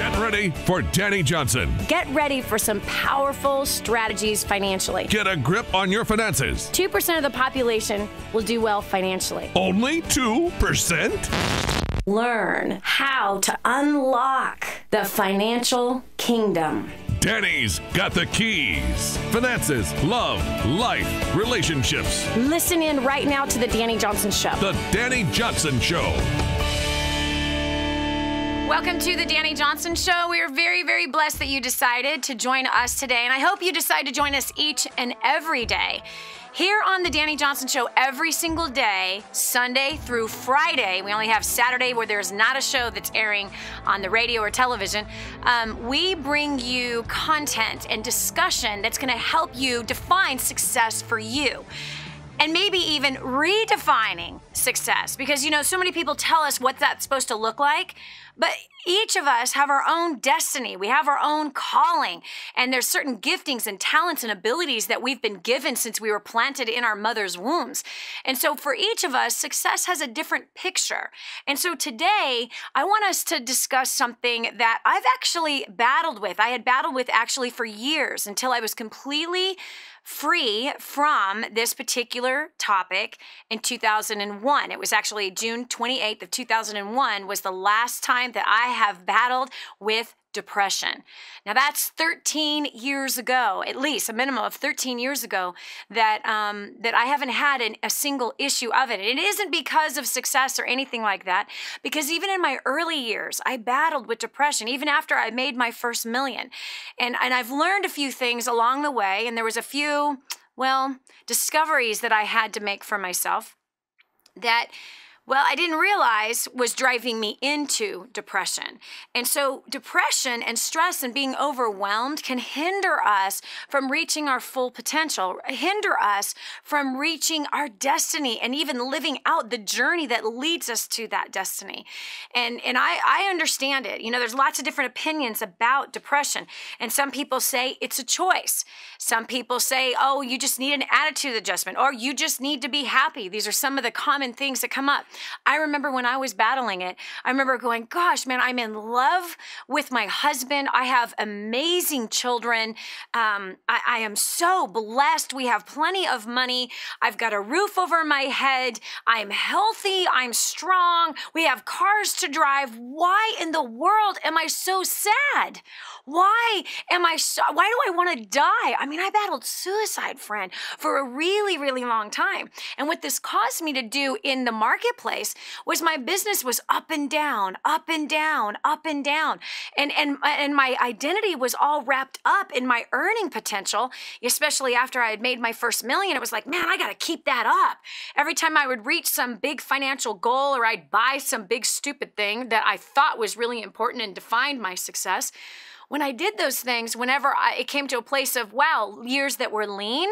Get ready for Dani Johnson. Get ready for some powerful strategies financially. Get a grip on your finances. 2% of the population will do well financially. Only 2%? Learn how to unlock the financial kingdom. Dani's got the keys. Finances, love, life, relationships. Listen in right now to the Dani Johnson Show. The Dani Johnson Show. Welcome to the Dani Johnson Show. We are very, very blessed that you decided to join us today, and I hope you decide to join us each and every day. Here on the Dani Johnson Show, every single day, Sunday through Friday, we only have Saturday where there's not a show that's airing on the radio or television, we bring you content and discussion that's going to help you define success for you. And maybe even redefining success. Because, you know, so many people tell us what that's supposed to look like, but each of us have our own destiny. We have our own calling. And there's certain giftings and talents and abilities that we've been given since we were planted in our mother's wombs. And so for each of us, success has a different picture. And so today, I want us to discuss something that I've actually battled with. I had battled with actually for years until I was completely free from this particular topic in 2001. It was actually June 28th of 2001 was the last time that I have battled with depression. Now that's 13 years ago, at least a minimum of 13 years ago that I haven't had a single issue of it. It isn't because of success or anything like that, because even in my early years, I battled with depression, even after I made my first million. And I've learned a few things along the way, and there was a few, well, discoveries that I had to make for myself that, well, I didn't realize was driving me into depression. And so depression and stress and being overwhelmed can hinder us from reaching our full potential, hinder us from reaching our destiny and even living out the journey that leads us to that destiny. And I understand it. You know, there's lots of different opinions about depression. And some people say it's a choice. Some people say, oh, you just need an attitude adjustment, or you just need to be happy. These are some of the common things that come up. I remember when I was battling it, I remember going, gosh, man, I'm in love with my husband. I have amazing children. I am so blessed. We have plenty of money. I've got a roof over my head. I'm healthy. I'm strong. We have cars to drive. Why in the world am I so sad? Why do I want to die? I mean, I battled suicide, friend, for a really, really long time. And what this caused me to do in the marketplace was my business was up and down, up and down, up and down. And my identity was all wrapped up in my earning potential, especially after I had made my first million. It was like, man, I got to keep that up. Every time I would reach some big financial goal or I'd buy some big stupid thing that I thought was really important and defined my success, when I did those things, whenever it came to a place of, wow, years that were lean,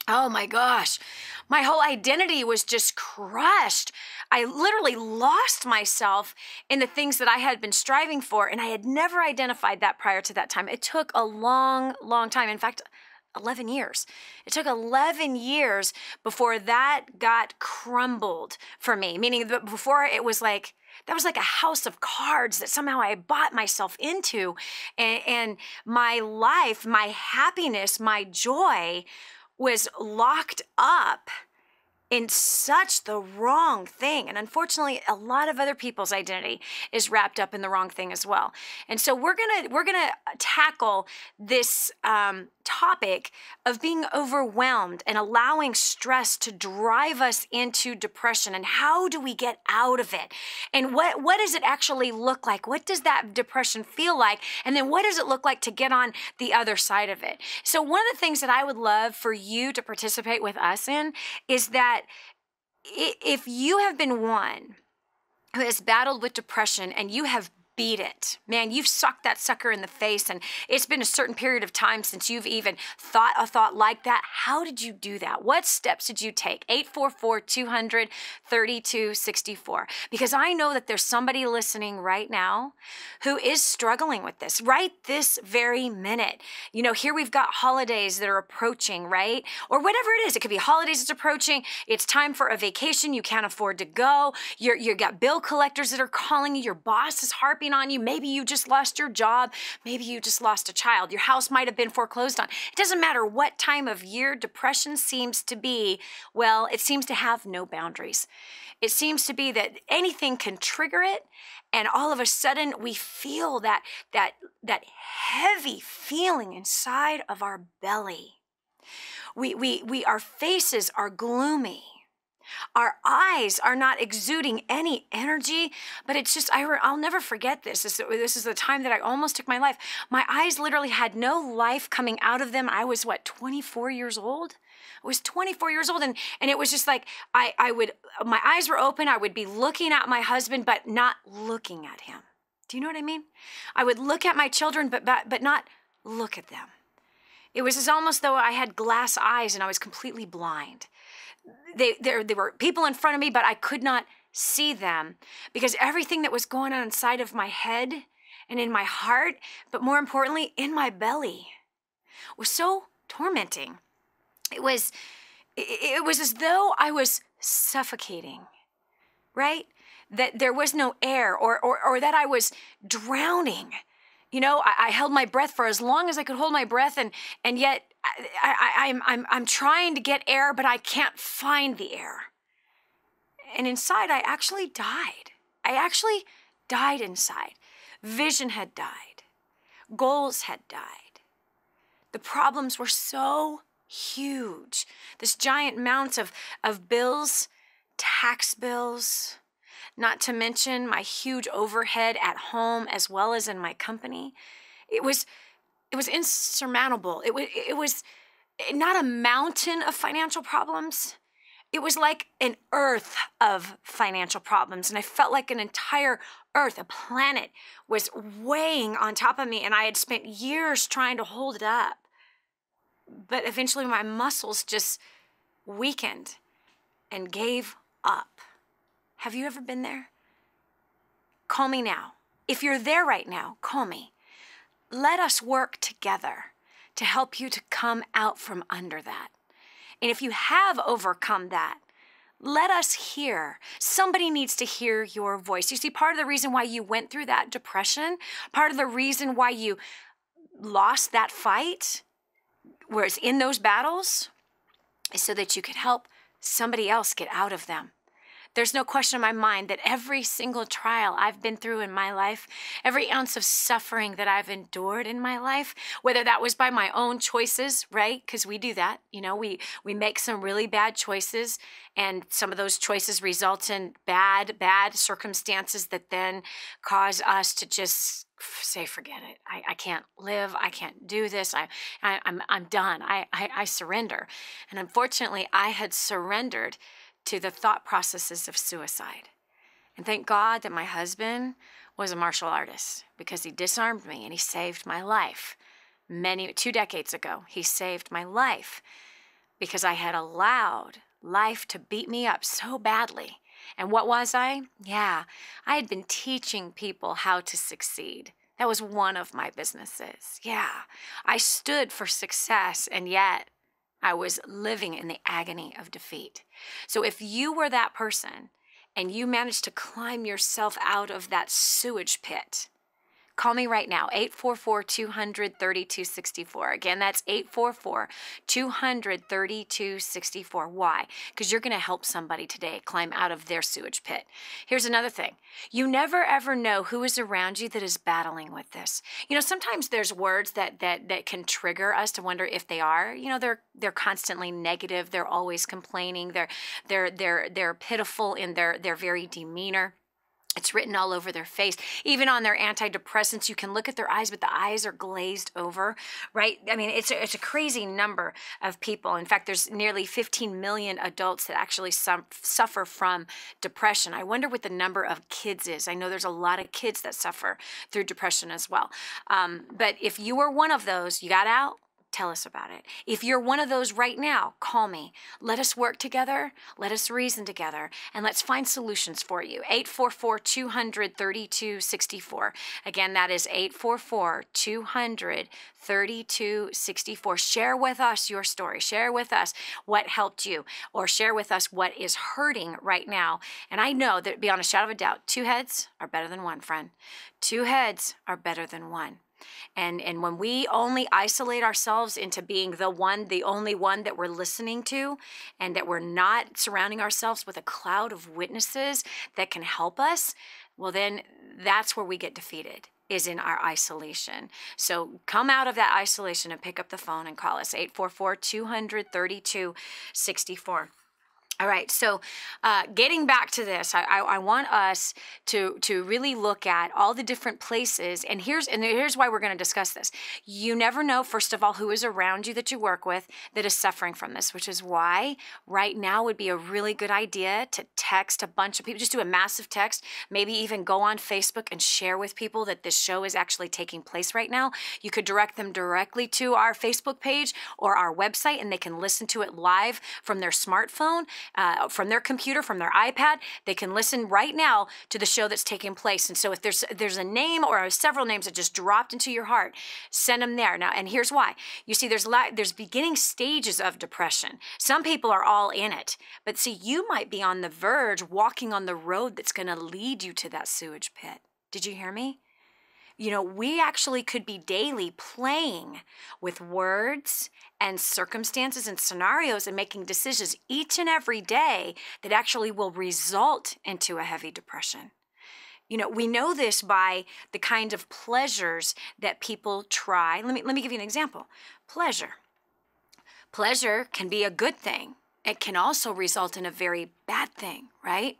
oh my gosh, my whole identity was just crushed. I literally lost myself in the things that I had been striving for, and I had never identified that prior to that time. It took a long, long time. In fact, 11 years. It took 11 years before that got crumbled for me, meaning that before it was like, that was like a house of cards that somehow I bought myself into. And my life, my happiness, my joy was locked up in such the wrong thing. And unfortunately, a lot of other people's identity is wrapped up in the wrong thing as well. And so we're gonna tackle this topic of being overwhelmed and allowing stress to drive us into depression, and how do we get out of it? And what does it actually look like? What does that depression feel like? And then what does it look like to get on the other side of it? So one of the things that I would love for you to participate with us in is that if you have been one who has battled with depression and you have beat it. Man, you've sucked that sucker in the face, and it's been a certain period of time since you've even thought a thought like that. How did you do that? What steps did you take? 844-200-3264. Because I know that there's somebody listening right now who is struggling with this right this very minute. You know, here we've got holidays that are approaching, right? Or whatever it is. It could be holidays that's approaching. It's time for a vacation. You can't afford to go. You got bill collectors that are calling you. Your boss is harping counting on you. Maybe you just lost your job. Maybe you just lost a child. Your house might have been foreclosed on. It doesn't matter what time of year depression seems to be. Well, it seems to have no boundaries. It seems to be that anything can trigger it, and all of a sudden we feel that heavy feeling inside of our belly. Our faces are gloomy. Our eyes are not exuding any energy, but it's just, I'll never forget this. This is the time that I almost took my life. My eyes literally had no life coming out of them. I was, 24 years old? I was 24 years old, and it was just like, my eyes were open. I would be looking at my husband, but not looking at him. Do you know what I mean? I would look at my children, but not look at them. It was as almost though I had glass eyes and I was completely blind. There were people in front of me, but I could not see them because everything that was going on inside of my head and in my heart, but more importantly, in my belly, was so tormenting. It was as though I was suffocating, right? That there was no air or that I was drowning. You know, I held my breath for as long as I could hold my breath, and yet I'm trying to get air, but I can't find the air. And inside, I actually died. I actually died inside. Vision had died. Goals had died. The problems were so huge. This giant amount of bills, tax bills, not to mention my huge overhead at home as well as in my company. It was insurmountable. It was not a mountain of financial problems. It was like an earth of financial problems. And I felt like an entire earth, a planet, was weighing on top of me. And I had spent years trying to hold it up. But eventually my muscles just weakened and gave up. Have you ever been there? Call me now. If you're there right now, call me. Let us work together to help you to come out from under that. And if you have overcome that, let us hear. Somebody needs to hear your voice. You see, part of the reason why you went through that depression, part of the reason why you lost that fight, whereas in those battles, is so that you could help somebody else get out of them. There's no question in my mind that every single trial I've been through in my life, every ounce of suffering that I've endured in my life, whether that was by my own choices, right? Because we do that. You know, we make some really bad choices, and some of those choices result in bad circumstances that then cause us to just say, forget it. I can't live. I can't do this. I'm done. I surrender. And unfortunately, I had surrendered to the thought processes of suicide. And thank God that my husband was a martial artist, because he disarmed me and he saved my life. 2 decades ago, he saved my life because I had allowed life to beat me up so badly. And what was I? Yeah, I had been teaching people how to succeed. That was one of my businesses. Yeah, I stood for success, and yet I was living in the agony of defeat. So if you were that person and you managed to climb yourself out of that sewage pit, call me right now, 844-200-3264. Again, that's 844-200-3264. Why? Because you're going to help somebody today climb out of their sewage pit. Here's another thing. You never, ever know who is around you that is battling with this. You know, sometimes there's words that can trigger us to wonder if they are. You know, they're constantly negative. They're always complaining. They're pitiful in their very demeanor. It's written all over their face. Even on their antidepressants, you can look at their eyes, but the eyes are glazed over, right? I mean, it's a crazy number of people. In fact, there's nearly 15 million adults that actually suffer from depression. I wonder what the number of kids is. I know there's a lot of kids that suffer through depression as well. But if you were one of those, you got out, tell us about it. If you're one of those right now, call me. Let us work together. Let us reason together. And let's find solutions for you. 844-200-3264. Again, that is 844-200-3264. Share with us your story. Share with us what helped you, or share with us what is hurting right now. And I know that beyond a shadow of a doubt, two heads are better than one, friend. Two heads are better than one. And when we only isolate ourselves into being the only one that we're listening to, and that we're not surrounding ourselves with a cloud of witnesses that can help us, well, then that's where we get defeated, is in our isolation. So come out of that isolation and pick up the phone and call us, 844-200-3264. All right, so getting back to this, I want us to really look at all the different places, and here's why we're going to discuss this. You never know, first of all, who is around you that you work with that is suffering from this, which is why right now would be a really good idea to text a bunch of people, just do a massive text, maybe even go on Facebook and share with people that this show is actually taking place right now. You could direct them directly to our Facebook page or our website, and they can listen to it live from their smartphone. From their computer, from their iPad. They can listen right now to the show that's taking place. And so if there's a name or several names that just dropped into your heart, send them there. Now, and here's why. You see, there's beginning stages of depression. Some people are all in it. But see, you might be on the verge, walking on the road that's going to lead you to that sewage pit. Did you hear me? You know, we actually could be daily playing with words and circumstances and scenarios and making decisions each and every day that actually will result into a heavy depression. You know, we know this by the kind of pleasures that people try. Let me give you an example. Pleasure. Pleasure can be a good thing. It can also result in a very bad thing, right?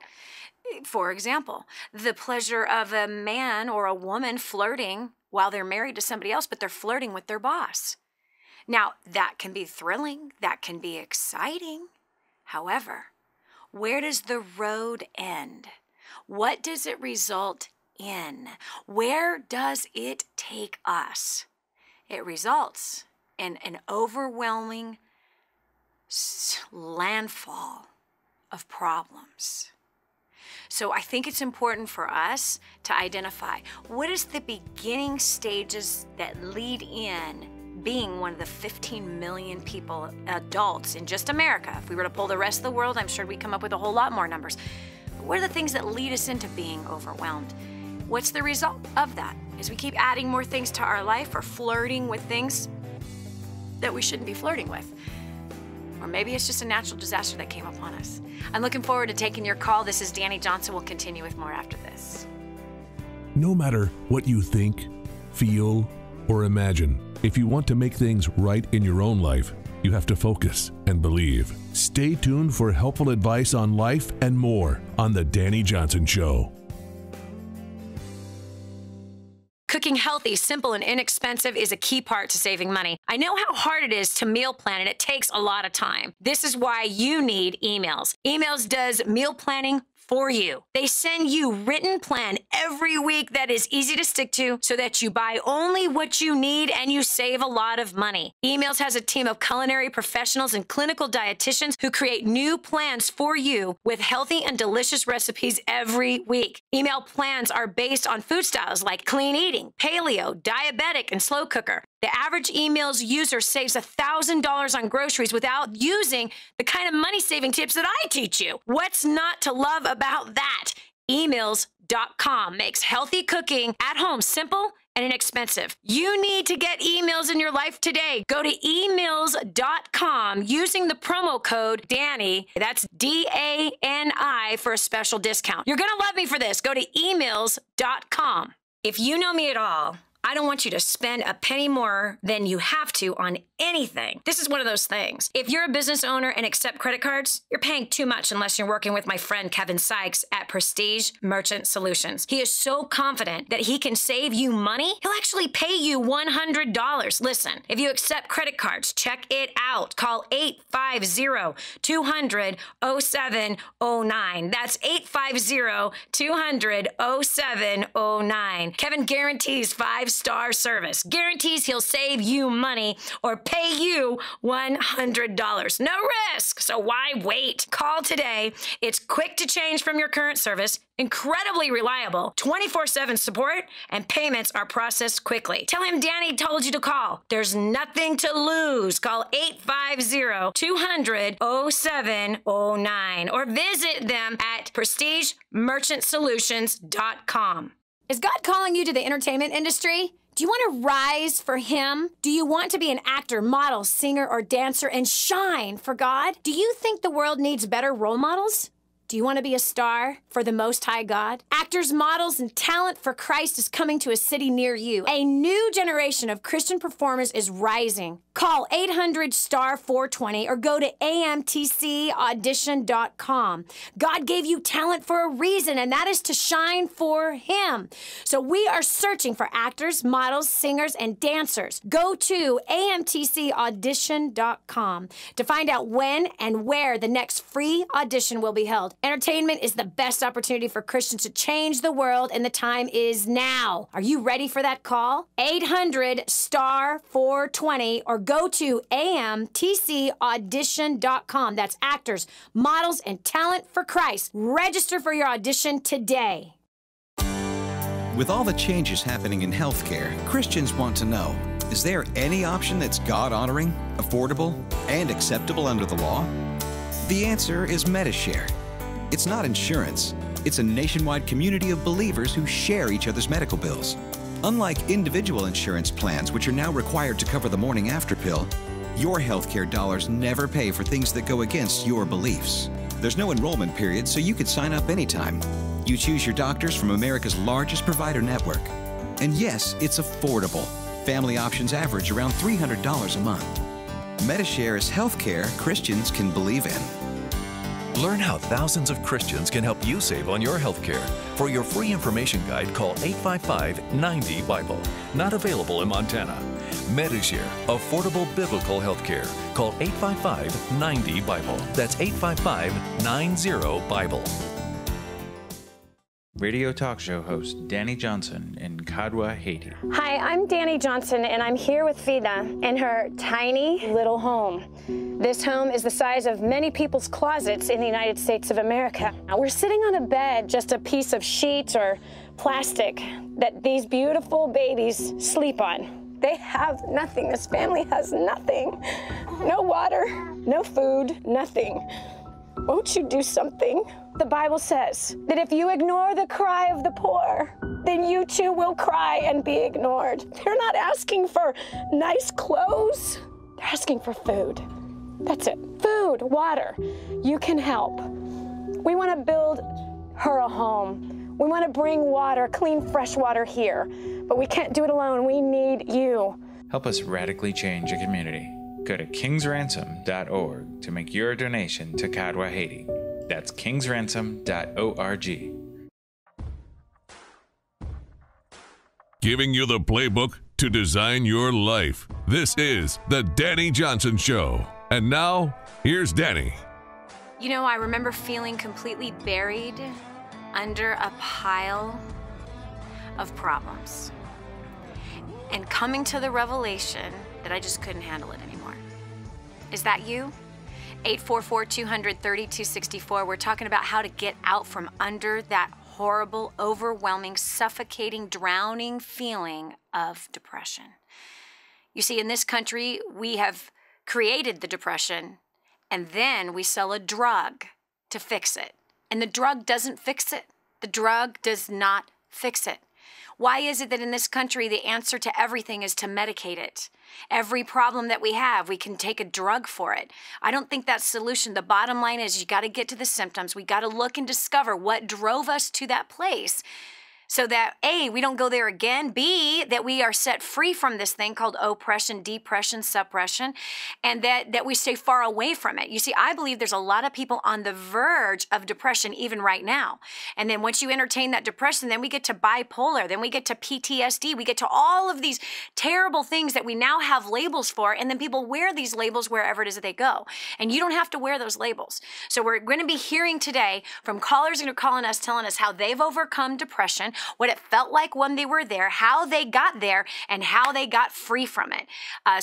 For example, the pleasure of a man or a woman flirting while they're married to somebody else, but they're flirting with their boss. Now, that can be thrilling, that can be exciting. However, where does the road end? What does it result in? Where does it take us? It results in an overwhelming landfall of problems. So I think it's important for us to identify what is the beginning stages that lead in being one of the 15 million people, adults in just America. If we were to pull the rest of the world, I'm sure we'd come up with a whole lot more numbers. But what are the things that lead us into being overwhelmed? What's the result of that? As we keep adding more things to our life or flirting with things that we shouldn't be flirting with. Or maybe it's just a natural disaster that came upon us. I'm looking forward to taking your call. This is Dani Johnson. We'll continue with more after this. No matter what you think, feel, or imagine, if you want to make things right in your own life, you have to focus and believe. Stay tuned for helpful advice on life and more on The Dani Johnson Show. Cooking healthy, simple, and inexpensive is a key part to saving money. I know how hard it is to meal plan, and it takes a lot of time. This is why you need Emails. Emails does meal planning for you. They send you written plan every week that is easy to stick to so that you buy only what you need and you save a lot of money. Emails has a team of culinary professionals and clinical dietitians who create new plans for you with healthy and delicious recipes every week. Email plans are based on food styles like clean eating, paleo, diabetic, and slow cooker. The average Emails user saves $1,000 on groceries without using the kind of money-saving tips that I teach you. What's not to love about that? Emails.com makes healthy cooking at home simple and inexpensive. You need to get Emails in your life today. Go to emails.com using the promo code DANI, that's D-A-N-I, for a special discount. You're going to love me for this. Go to emails.com. If you know me at all, I don't want you to spend a penny more than you have to on anything. This is one of those things. If you're a business owner and accept credit cards, you're paying too much unless you're working with my friend Kevin Sykes at Prestige Merchant Solutions. He is so confident that he can save you money, he'll actually pay you $100. Listen, if you accept credit cards, check it out. Call 850-200-0709. That's 850-200-0709. Kevin guarantees 5 5-star service. Guarantees he'll save you money or pay you $100. No risk, so why wait? Call today. It's quick to change from your current service, incredibly reliable, 24/7 support, and payments are processed quickly. Tell him Danny told you to call. There's nothing to lose. Call 850-200-0709 or visit them at prestigemerchantsolutions.com. Is God calling you to the entertainment industry? Do you want to rise for Him? Do you want to be an actor, model, singer, or dancer and shine for God? Do you think the world needs better role models? Do you want to be a star for the Most High God? Actors, models, and talent for Christ is coming to a city near you. A new generation of Christian performers is rising. Call 800-STAR-420 or go to amtcaudition.com. God gave you talent for a reason, and that is to shine for Him. So we are searching for actors, models, singers, and dancers. Go to amtcaudition.com to find out when and where the next free audition will be held. Entertainment is the best opportunity for Christians to change the world, and the time is now. Are you ready for that call? 800-STAR-420 or go to amtcaudition.com. That's actors, models, and talent for Christ. Register for your audition today. With all the changes happening in healthcare, Christians want to know, is there any option that's God-honoring, affordable, and acceptable under the law? The answer is MediShare. It's not insurance. It's a nationwide community of believers who share each other's medical bills. Unlike individual insurance plans, which are now required to cover the morning after pill, your healthcare dollars never pay for things that go against your beliefs. There's no enrollment period, so you could sign up anytime. You choose your doctors from America's largest provider network. And yes, it's affordable. Family options average around $300 a month. MediShare is healthcare Christians can believe in. Learn how thousands of Christians can help you save on your health care. For your free information guide, call 855-90-BIBLE. Not available in Montana. MediShare, affordable biblical health care. Call 855-90-BIBLE. That's 855-90-BIBLE. Radio talk show host Dani Johnson in Kadwa, Haiti. Hi, I'm Dani Johnson, and I'm here with Vida in her tiny little home. This home is the size of many people's closets in the United States of America. Now, we're sitting on a bed, just a piece of sheet or plastic that these beautiful babies sleep on. They have nothing. This family has nothing. No water, no food, nothing. Won't you do something? The Bible says that if you ignore the cry of the poor, then you too will cry and be ignored. They're not asking for nice clothes. They're asking for food. That's it. Food, water. You can help. We want to build her a home. We want to bring water, clean, fresh water here. But we can't do it alone. We need you. Help us radically change a community. Go to kingsransom.org to make your donation to Kadwa, Haiti. That's kingsransom.org. Giving you the playbook to design your life. This is the Dani Johnson Show. And now, here's Dani. You know, I remember feeling completely buried under a pile of problems and coming to the revelation that I just couldn't handle it anymore. Is that you? 844-200-3264. We're talking about how to get out from under that horrible, overwhelming, suffocating, drowning feeling of depression. You see, in this country, we have created the depression, and then we sell a drug to fix it. And the drug doesn't fix it. The drug does not fix it. Why is it that in this country the answer to everything is to medicate it? Every problem that we have, we can take a drug for it. I don't think that's the solution. The bottom line is you got to get to the symptoms. We got to look and discover what drove us to that place so that A, we don't go there again, B, that we are set free from this thing called oppression, depression, suppression, and that we stay far away from it. You see, I believe there's a lot of people on the verge of depression even right now. And then once you entertain that depression, then we get to bipolar, then we get to PTSD, we get to all of these terrible things that we now have labels for, and then people wear these labels wherever it is that they go. And you don't have to wear those labels. So we're going to be hearing today from callers who are calling us, telling us how they've overcome depression, what it felt like when they were there, how they got there, and how they got free from it.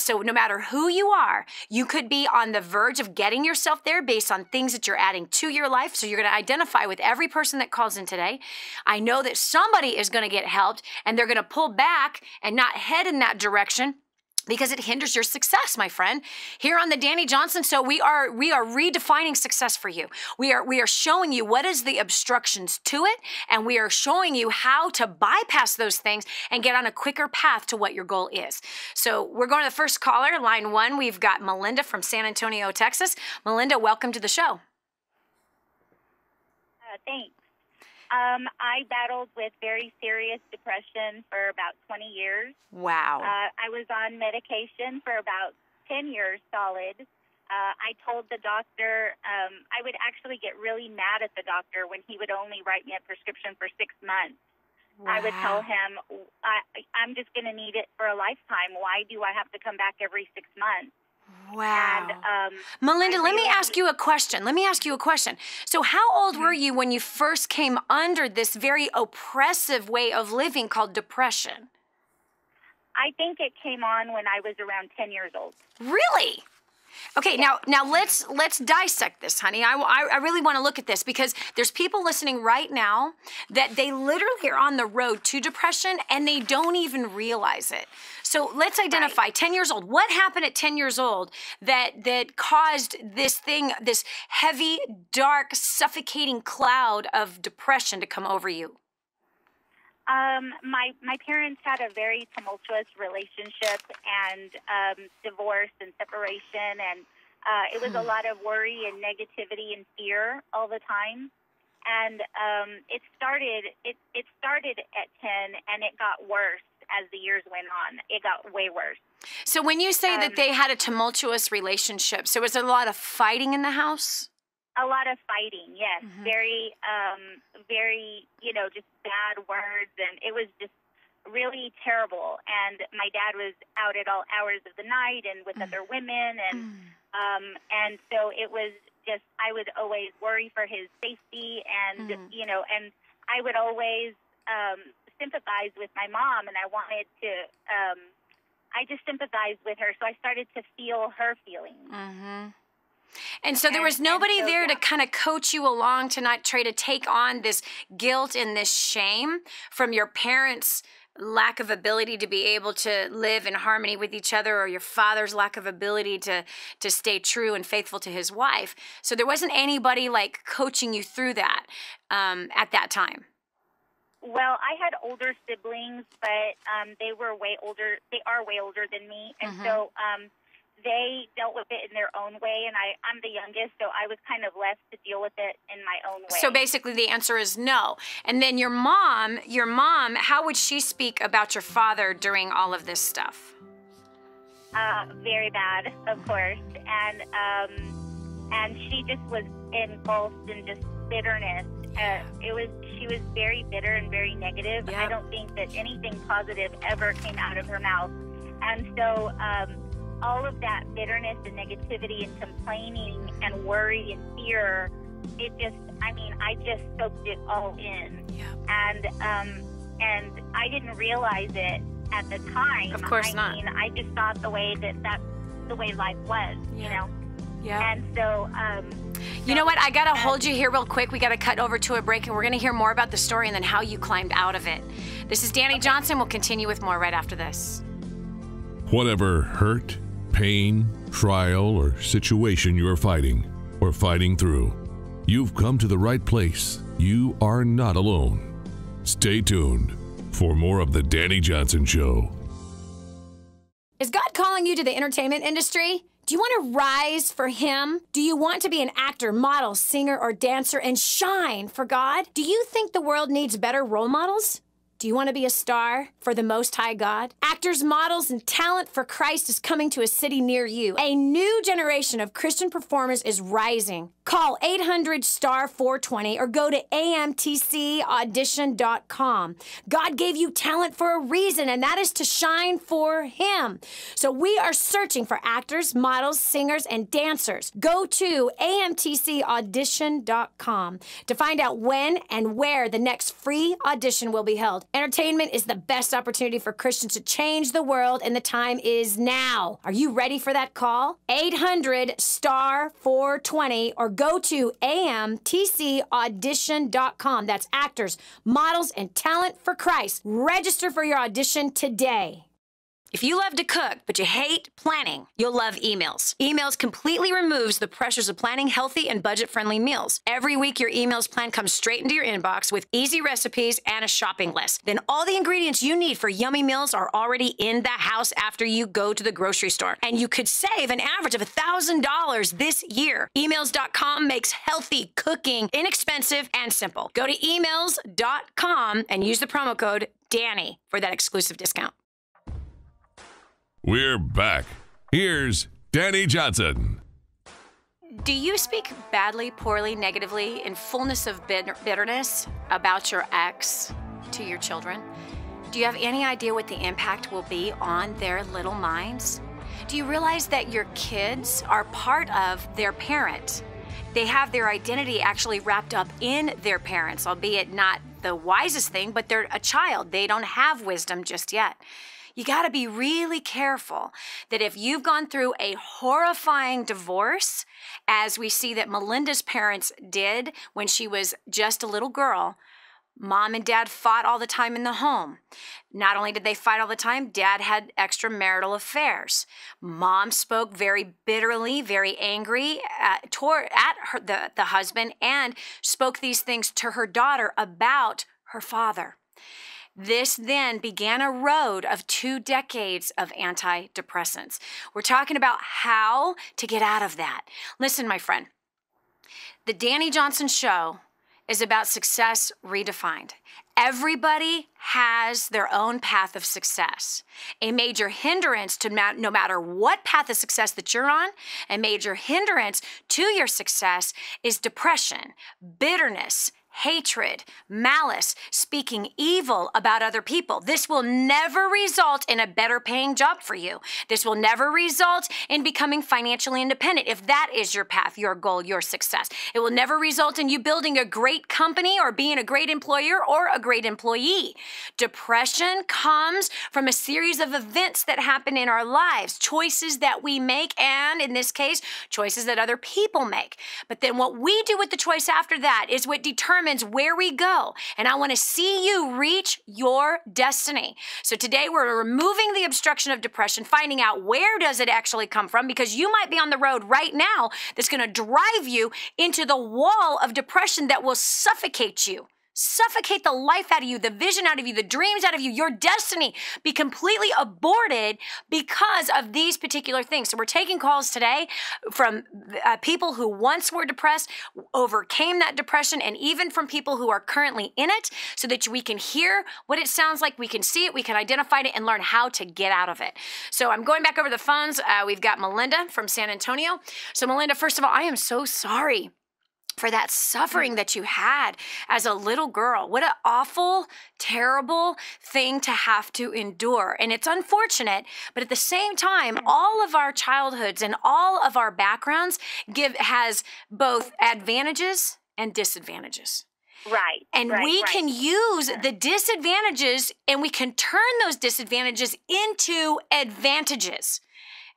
So no matter who you are, you could be on the verge of getting yourself there based on things that you're adding to your life. So you're going to identify with every person that calls in today. I know that somebody is going to get helped, and they're going to pull back and not head in that direction, because it hinders your success, my friend. Here on the Dani Johnson Show, we are redefining success for you. We are showing you what is the obstructions to it, and we are showing you how to bypass those things and get on a quicker path to what your goal is. So we're going to the first caller, line 1. We've got Melinda from San Antonio, Texas. Melinda, welcome to the show. Thanks. I battled with very serious depression for about 20 years. Wow. I was on medication for about 10 years solid. I told the doctor, I would actually get really mad at the doctor when he would only write me a prescription for 6 months. Wow. I would tell him, I'm just going to need it for a lifetime. Why do I have to come back every 6 months? Wow. And, Melinda, let me ask you a question. So how old were you when you first came under this very oppressive way of living called depression? I think it came on when I was around 10 years old. Really? Okay, now let's dissect this, honey. I really want to look at this, because there's people listening right now that they literally are on the road to depression and they don't even realize it. So let's identify. Right. 10 years old. What happened at 10 years old that caused this heavy, dark, suffocating cloud of depression to come over you? My parents had a very tumultuous relationship and divorce and separation, and it was a lot of worry and negativity and fear all the time. And it started at 10, and it got worse as the years went on. It got way worse. So when you say that they had a tumultuous relationship, so was there a lot of fighting in the house? A lot of fighting, yes. Mm-hmm. Very, just bad words, and it was just really terrible. And my dad was out at all hours of the night and with other women, and so it was just, I would always worry for his safety, and and I would always sympathize with my mom, and I wanted to. I just sympathized with her, so I started to feel her feelings. Mm-hmm. And so there was nobody there to kind of coach you along to not try to take on this guilt and this shame from your parents' lack of ability to be able to live in harmony with each other, or your father's lack of ability to stay true and faithful to his wife. So there wasn't anybody like coaching you through that at that time. Well, I had older siblings, but they were way older. They are way older than me, and so they dealt with it in their own way, and I'm the youngest, so I was kind of left to deal with it in my own way. So basically the answer is no. And then your mom, how would she speak about your father during all of this stuff? Very bad, of course, and she just was engulfed in just bitterness. She was very bitter and very negative. Yep. I don't think that anything positive ever came out of her mouth, and so all of that bitterness and negativity and complaining and worry and fear, I just soaked it all in. Yeah. And I didn't realize it at the time. Of course not. I just thought that's the way life was, Yeah. And so... you know what? I got to hold you here real quick. We got to cut over to a break, and we're going to hear more about the story and then how you climbed out of it. This is Dani Johnson. We'll continue with more right after this. Whatever hurt, pain, trial, or situation you're fighting or fighting through, you've come to the right place. You are not alone. Stay tuned for more of The Dani Johnson Show. Is God calling you to the entertainment industry? Do you want to rise for Him? Do you want to be an actor, model, singer, or dancer and shine for God? Do you think the world needs better role models? Do you want to be a star for the Most High God? Actors, models, and talent for Christ is coming to a city near you. A new generation of Christian performers is rising. Call 800-STAR-420 or go to amtcaudition.com. God gave you talent for a reason, and that is to shine for Him. So we are searching for actors, models, singers, and dancers. Go to amtcaudition.com to find out when and where the next free audition will be held. Entertainment is the best opportunity for Christians to change the world, and the time is now. Are you ready for that call? 800-STAR-420 or go to amtcaudition.com. That's actors, models, and talent for Christ. Register for your audition today. If you love to cook, but you hate planning, you'll love emails. Emails completely removes the pressures of planning healthy and budget-friendly meals. Every week, your emails plan comes straight into your inbox with easy recipes and a shopping list. Then all the ingredients you need for yummy meals are already in the house after you go to the grocery store. And you could save an average of $1,000 this year. Emails.com makes healthy cooking inexpensive and simple. Go to emails.com and use the promo code DANNY for that exclusive discount. We're back. Here's Dani Johnson. Do you speak badly, poorly, negatively, in fullness of bitterness about your ex to your children? Do you have any idea what the impact will be on their little minds? Do you realize that your kids are part of their parent? They have their identity actually wrapped up in their parents, albeit not the wisest thing, but they're a child. They don't have wisdom just yet. You got to be really careful that if you've gone through a horrifying divorce, as we see that Melinda's parents did when she was just a little girl, Mom and Dad fought all the time in the home. Not only did they fight all the time, Dad had extramarital affairs. Mom spoke very bitterly, very angry the husband, and spoke these things to her daughter about her father. This then began a road of 2 decades of antidepressants. We're talking about how to get out of that. Listen, my friend, the Dani Johnson Show is about success redefined. Everybody has their own path of success. A major hindrance to no matter what path of success that you're on, a major hindrance to your success is depression, bitterness, hatred, malice, speaking evil about other people. This will never result in a better paying job for you. This will never result in becoming financially independent if that is your path, your goal, your success. It will never result in you building a great company or being a great employer or a great employee. Depression comes from a series of events that happen in our lives, choices that we make, and in this case, choices that other people make. But then what we do with the choice after that is what determines where we go. And I want to see you reach your destiny. So today we're removing the obstruction of depression, finding out where does it actually come from, because you might be on the road right now that's going to drive you into the wall of depression that will suffocate you. Suffocate the life out of you, the vision out of you, the dreams out of you, your destiny be completely aborted because of these particular things. So we're taking calls today from people who once were depressed, overcame that depression, and even from people who are currently in it, so that we can hear what it sounds like, we can see it, we can identify it, and learn how to get out of it. So I'm going back over the phones. We've got Melinda from San Antonio. So Melinda, first of all, I am so sorry for that suffering that you had as a little girl. What an awful, terrible thing to have to endure. And it's unfortunate, but at the same time, all of our childhoods and all of our backgrounds has both advantages and disadvantages. Right. And we can use the disadvantages and we can turn those disadvantages into advantages.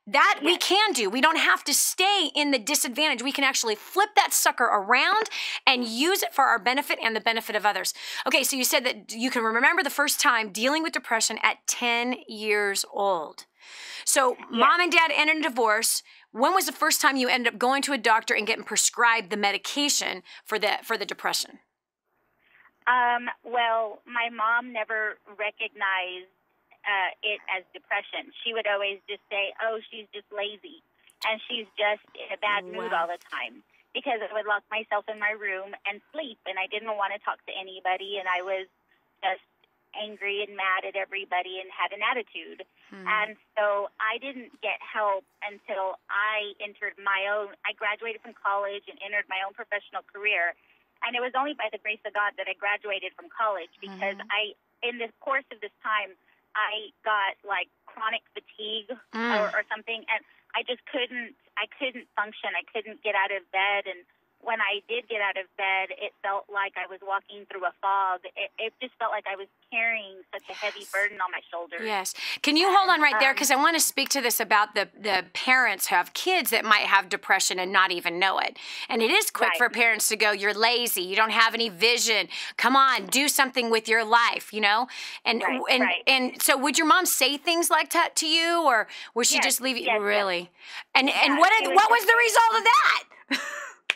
That we can do. We don't have to stay in the disadvantage. We can actually flip that sucker around and use it for our benefit and the benefit of others. Okay, so you said that you can remember the first time dealing with depression at 10 years old. So Mom and Dad ended a divorce. When was the first time you ended up going to a doctor and getting prescribed the medication for the depression? Well, my mom never recognized it as depression. She would always just say, oh, she's just lazy, and she's just in a bad mood all the time, because I would lock myself in my room and sleep, and I didn't want to talk to anybody, and I was just angry and mad at everybody and had an attitude. And so I didn't get help until I graduated from college and entered my own professional career. And it was only by the grace of God that I graduated from college, because in the course of this time, I got like chronic fatigue or something, and I couldn't function. I couldn't get out of bed, and when I did get out of bed, it felt like I was walking through a fog. It just felt like I was carrying such a heavy burden on my shoulders. Yes. Can you hold on right there? Because I want to speak to this about the parents who have kids that might have depression and not even know it. And it is quick for parents to go, you're lazy, you don't have any vision, come on, do something with your life, you know? And and so would your mom say things like that to you, or was she just leaving you? Really? And what was the result of that?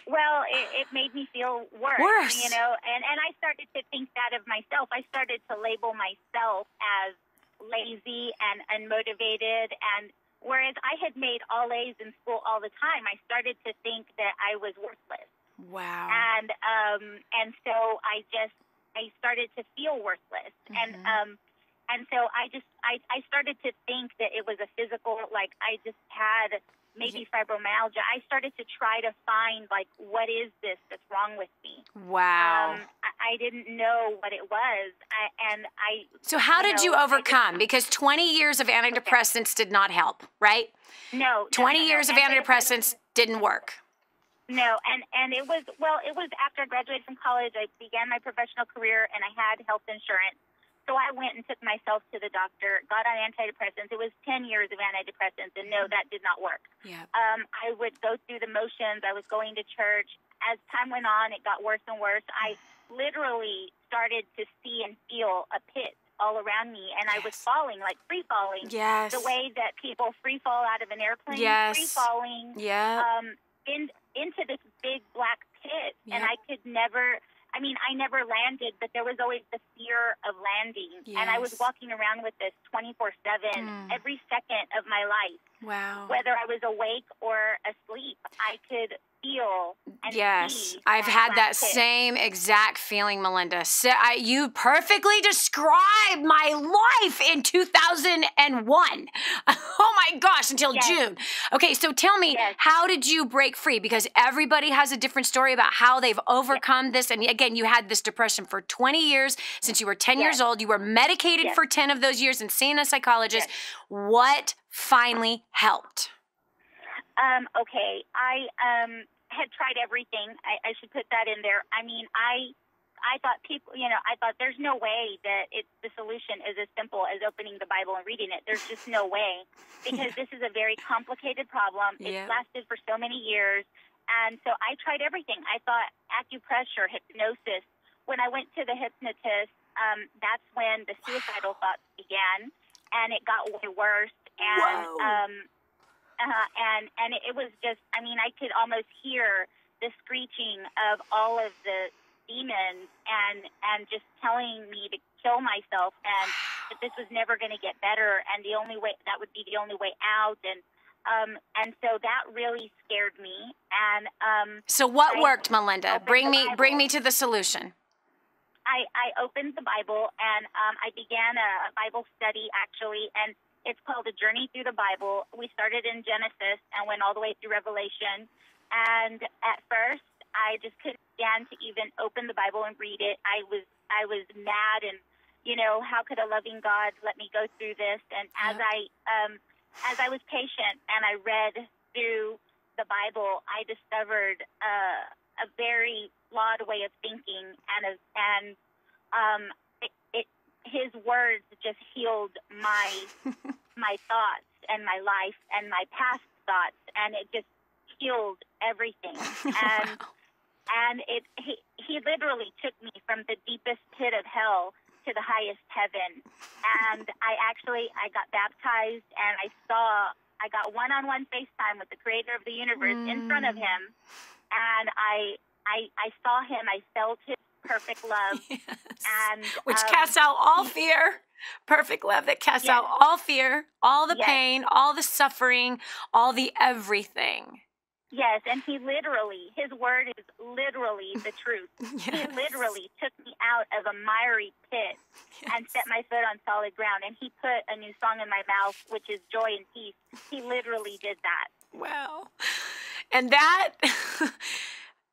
Well, it made me feel worse, you know, and I started to think that of myself. I started to label myself as lazy and unmotivated, and whereas I had made all A's in school all the time, I started to think that I was worthless. Wow. And so I started to feel worthless, and so I started to think that it was a physical, like I just had maybe fibromyalgia. I started to try to find, like, what is this that's wrong with me? Wow. I didn't know what it was. So how did you overcome? Because 20 years of antidepressants did not help, right? No. 20 years of antidepressants didn't work. No, and it was after I graduated from college, I began my professional career, and I had health insurance. So I went and took myself to the doctor, got on antidepressants. It was 10 years of antidepressants, and no, that did not work. Yeah. I would go through the motions. I was going to church. As time went on, it got worse and worse. I literally started to see and feel a pit all around me, and I was falling, like free falling. Yes. The way that people free fall out of an airplane. Yes. Free falling. Yeah. Into this big black pit, and I could never. I mean, I never landed, but there was always the fear of landing. Yes. And I was walking around with this 24/7 every second of my life. Wow. Whether I was awake or asleep, I could feel and see. I've had that same exact feeling, Melinda. So you perfectly described my life in 2001. Oh my gosh, until June. Okay, so tell me, how did you break free? Because everybody has a different story about how they've overcome this. And again, you had this depression for 20 years since you were 10 years old. You were medicated for 10 of those years and seeing a psychologist. What finally helped? Okay, I had tried everything. I should put that in there. I mean, I thought I thought there's no way that the solution is as simple as opening the Bible and reading it. There's just no way, because this is a very complicated problem. It's lasted for so many years. And so I tried everything. I thought acupressure, hypnosis. When I went to the hypnotist, that's when the suicidal thoughts began, and it got way worse. And and it was just, I mean, I could almost hear the screeching of all of the demons and just telling me to kill myself, and that this was never going to get better, and the only way that would be the only way out. And so that really scared me. And so what worked, Melinda? Bring me to the solution. I opened the Bible, and I began a Bible study, actually, and it's called A Journey Through the Bible. We started in Genesis and went all the way through Revelation. And at first, I just couldn't stand to even open the Bible and read it. I was mad, and how could a loving God let me go through this? And as I was patient and I read through the Bible, I discovered a very flawed way of thinking, and his words just healed my thoughts and my life and my past thoughts, and it just healed everything. And he literally took me from the deepest pit of hell to the highest heaven. And I got baptized, and I got one-on-one FaceTime with the creator of the universe in front of him, and I saw him. I felt his perfect love. And which casts out all fear. Perfect love that casts out all fear, all the pain, all the suffering, all the everything. Yes, and his word is literally the truth. Yes. He literally took me out of a miry pit and set my foot on solid ground. And he put a new song in my mouth, which is joy and peace. He literally did that. Wow. And that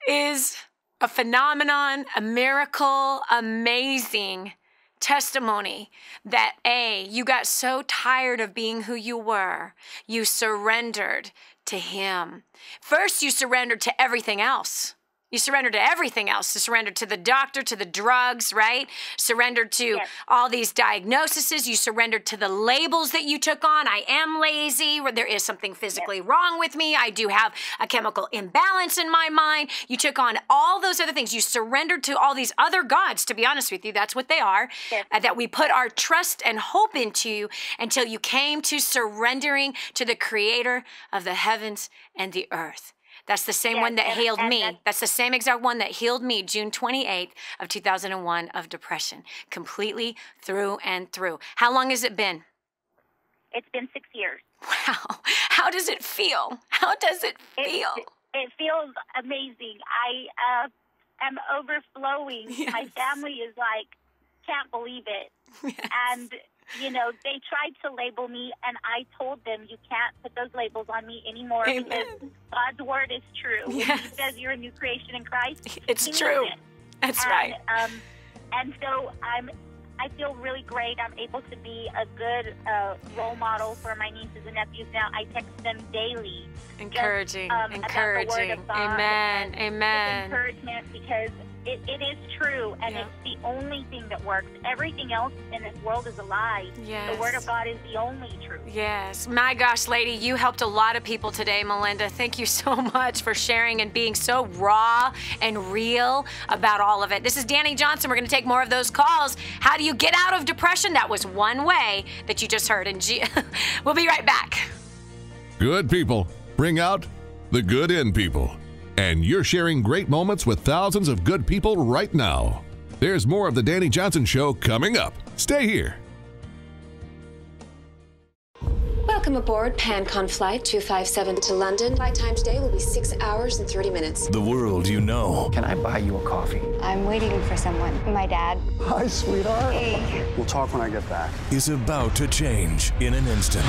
is a phenomenon, a miracle, amazing testimony that you got so tired of being who you were, you surrendered to him. First, you surrendered to everything else. You surrendered to everything else. You surrendered to the doctor, to the drugs, right? Surrendered to all these diagnoses. You surrendered to the labels that you took on. I am lazy. There is something physically wrong with me. I do have a chemical imbalance in my mind. You took on all those other things. You surrendered to all these other gods, to be honest with you. That's what they are, that we put our trust and hope into until you came to surrendering to the creator of the heavens and the earth. That's the same one that healed me. That's the same exact one that healed me June 28th of 2001 of depression, completely through and through. How long has it been? It's been 6 years. Wow. How does it feel? How does it feel? It feels amazing. I am overflowing. Yes. My family is like, can't believe it. Yes. And you know, they tried to label me, and I told them, you can't put those labels on me anymore. Amen. Because God's word is true. Yes. When he says you're a new creation in Christ, it's true. That's right. And so I feel really great. I'm able to be a good role model for my nieces and nephews now. I text them daily. Encouraging. Just, encouraging. About the word of God. Amen. Amen. Encouragement, because it is true, and it's the only thing that works. Everything else in this world is a lie. Yes. The Word of God is the only truth. Yes. My gosh, lady, you helped a lot of people today, Melinda. Thank you so much for sharing and being so raw and real about all of it. This is Dani Johnson. We're going to take more of those calls. How do you get out of depression? That was one way that you just heard. And we'll be right back. Good people bring out the good in people. And you're sharing great moments with thousands of good people right now. There's more of the Dani Johnson Show coming up. Stay here. Welcome aboard PanCon Flight 257 to London. Flight time today will be 6 hours and 30 minutes. The world you know. Can I buy you a coffee? I'm waiting for someone. My dad. Hi, sweetheart. Hey. We'll talk when I get back. Is about to change in an instant.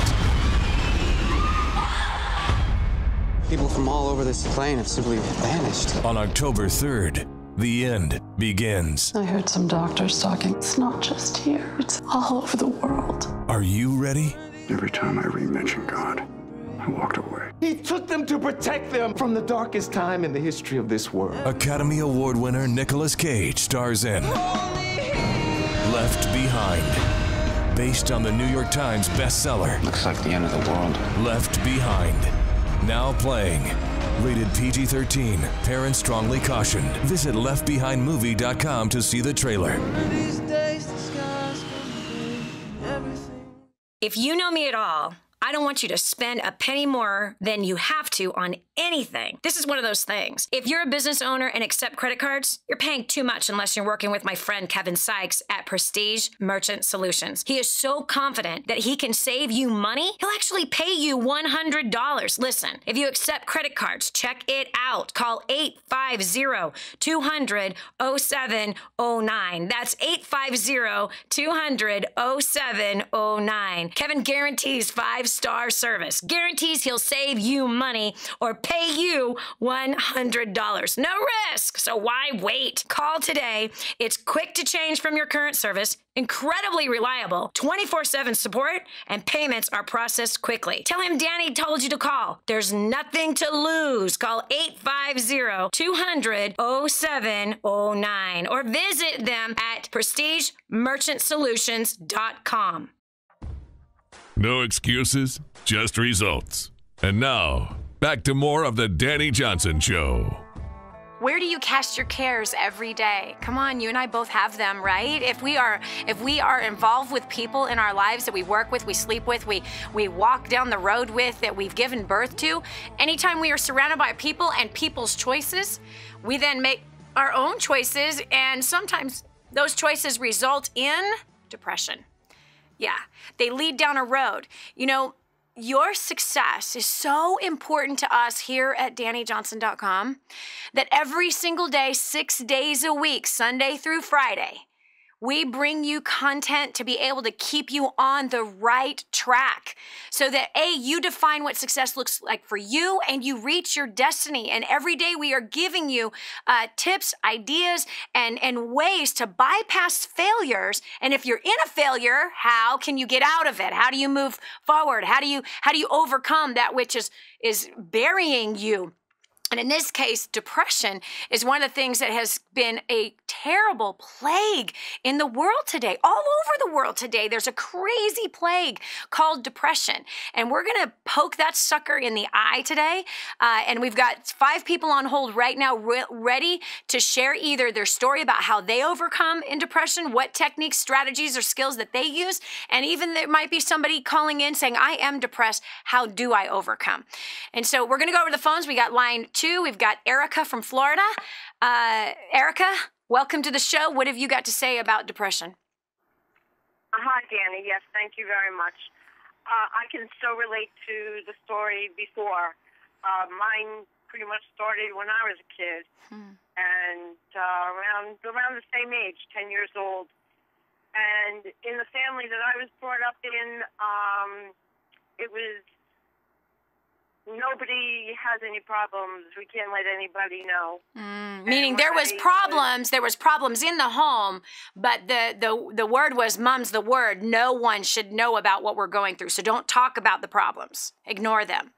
People from all over this plane have simply vanished. On October 3rd, the end begins. I heard some doctors talking. It's not just here. It's all over the world. Are you ready? Every time I re-mention God, I walked away. He took them to protect them from the darkest time in the history of this world. Academy Award winner Nicolas Cage stars in Left Behind, based on the New York Times bestseller. Looks like the end of the world. Left Behind, now playing. Rated PG-13. Parents strongly cautioned. Visit leftbehindmovie.com to see the trailer. If you know me at all, I don't want you to spend a penny more than you have to on anything. This is one of those things. If you're a business owner and accept credit cards, you're paying too much unless you're working with my friend Kevin Sykes at Prestige Merchant Solutions. He is so confident that he can save you money, he'll actually pay you $100. Listen, if you accept credit cards, check it out. Call 850-200-0709. That's 850-200-0709. Kevin guarantees 5-star service. Guarantees he'll save you money or pay you $100. No risk, so why wait? Call today. It's quick to change from your current service, incredibly reliable, 24/7 support, and payments are processed quickly. Tell him Dani told you to call. There's nothing to lose. Call 850-200-0709 or visit them at prestigemerchantsolutions.com. No excuses, just results. And now, back to more of the Dani Johnson Show. Where do you cast your cares every day? Come on, you and I both have them, right? If we are involved with people in our lives that we work with, we sleep with, we walk down the road with, that we've given birth to, anytime we are surrounded by people and people's choices, we then make our own choices, and sometimes those choices result in depression. Yeah, they lead down a road. You know, your success is so important to us here at DaniJohnson.com that every single day, 6 days a week, Sunday through Friday, we bring you content to be able to keep you on the right track so that you define what success looks like for you and you reach your destiny. And every day we are giving you tips, ideas, and ways to bypass failures. And if you're in a failure, how can you get out of it? How do you move forward? How do you overcome that which is burying you? And in this case, depression is one of the things that has been a terrible plague in the world today. All over the world today, there's a crazy plague called depression. And we're going to poke that sucker in the eye today. And we've got 5 people on hold right now ready to share either their story about how they overcome in depression, what techniques, strategies, or skills that they use. And even there might be somebody calling in saying, I am depressed. How do I overcome? And so we're going to go over the phones. We got line 2. We've got Erica from Florida. Erica, welcome to the show. What have you got to say about depression? Hi, Dani. Yes, thank you very much. I can so relate to the story before. Mine pretty much started when I was a kid, and around the same age, 10 years old. And in the family that I was brought up in, it was nobody has any problems. We can't let anybody know. Meaning there was problems in the home, but the word was, Mom's the word. No one should know about what we're going through. So don't talk about the problems. Ignore them.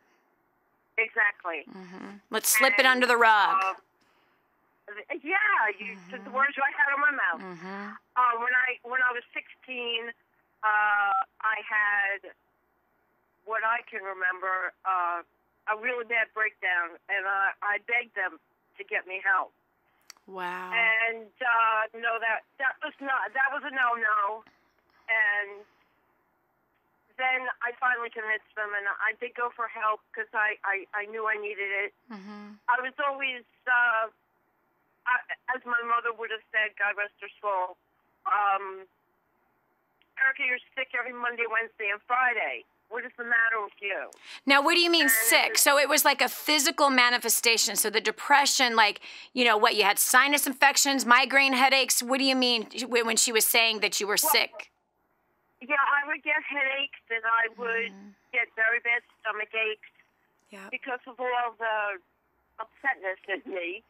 Exactly. Let's slip it under the rug. You took the words right out of my mouth. When I was 16, I had what I can remember, a really bad breakdown, and I begged them to get me help. Wow. And no, that was a no-no. And then I finally convinced them, and I did go for help because I knew I needed it. I was always, as my mother would have said, God rest her soul, Erica, you're sick every Monday, Wednesday, and Friday. What is the matter with you? Now, what do you mean sick? So it was like a physical manifestation. So the depression, like, what, you had sinus infections, migraine headaches. What do you mean when she was saying that you were sick? Yeah, I would get headaches and I would get very bad stomach aches because of all the upsetness in me.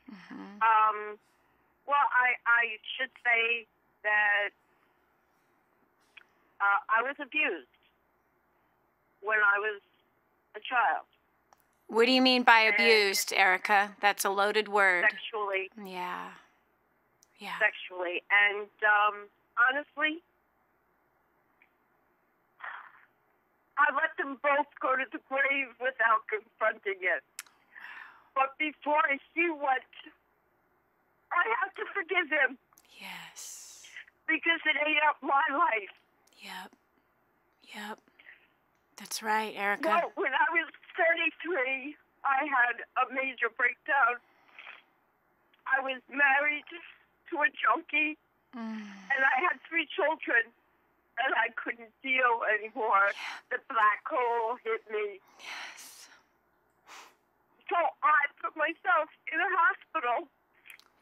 Well, I should say that I was abused when I was a child. What do you mean by abused, Erica? That's a loaded word. Sexually. Yeah. Sexually. And honestly, I let them both go to the grave without confronting it. But before I see what, I have to forgive him. Yes. Because it ate up my life. Yep. That's right, Erica. Well, when I was 33, I had a major breakdown. I was married to a junkie, and I had 3 children, and I couldn't deal anymore. The black hole hit me. Yes. So I put myself in a hospital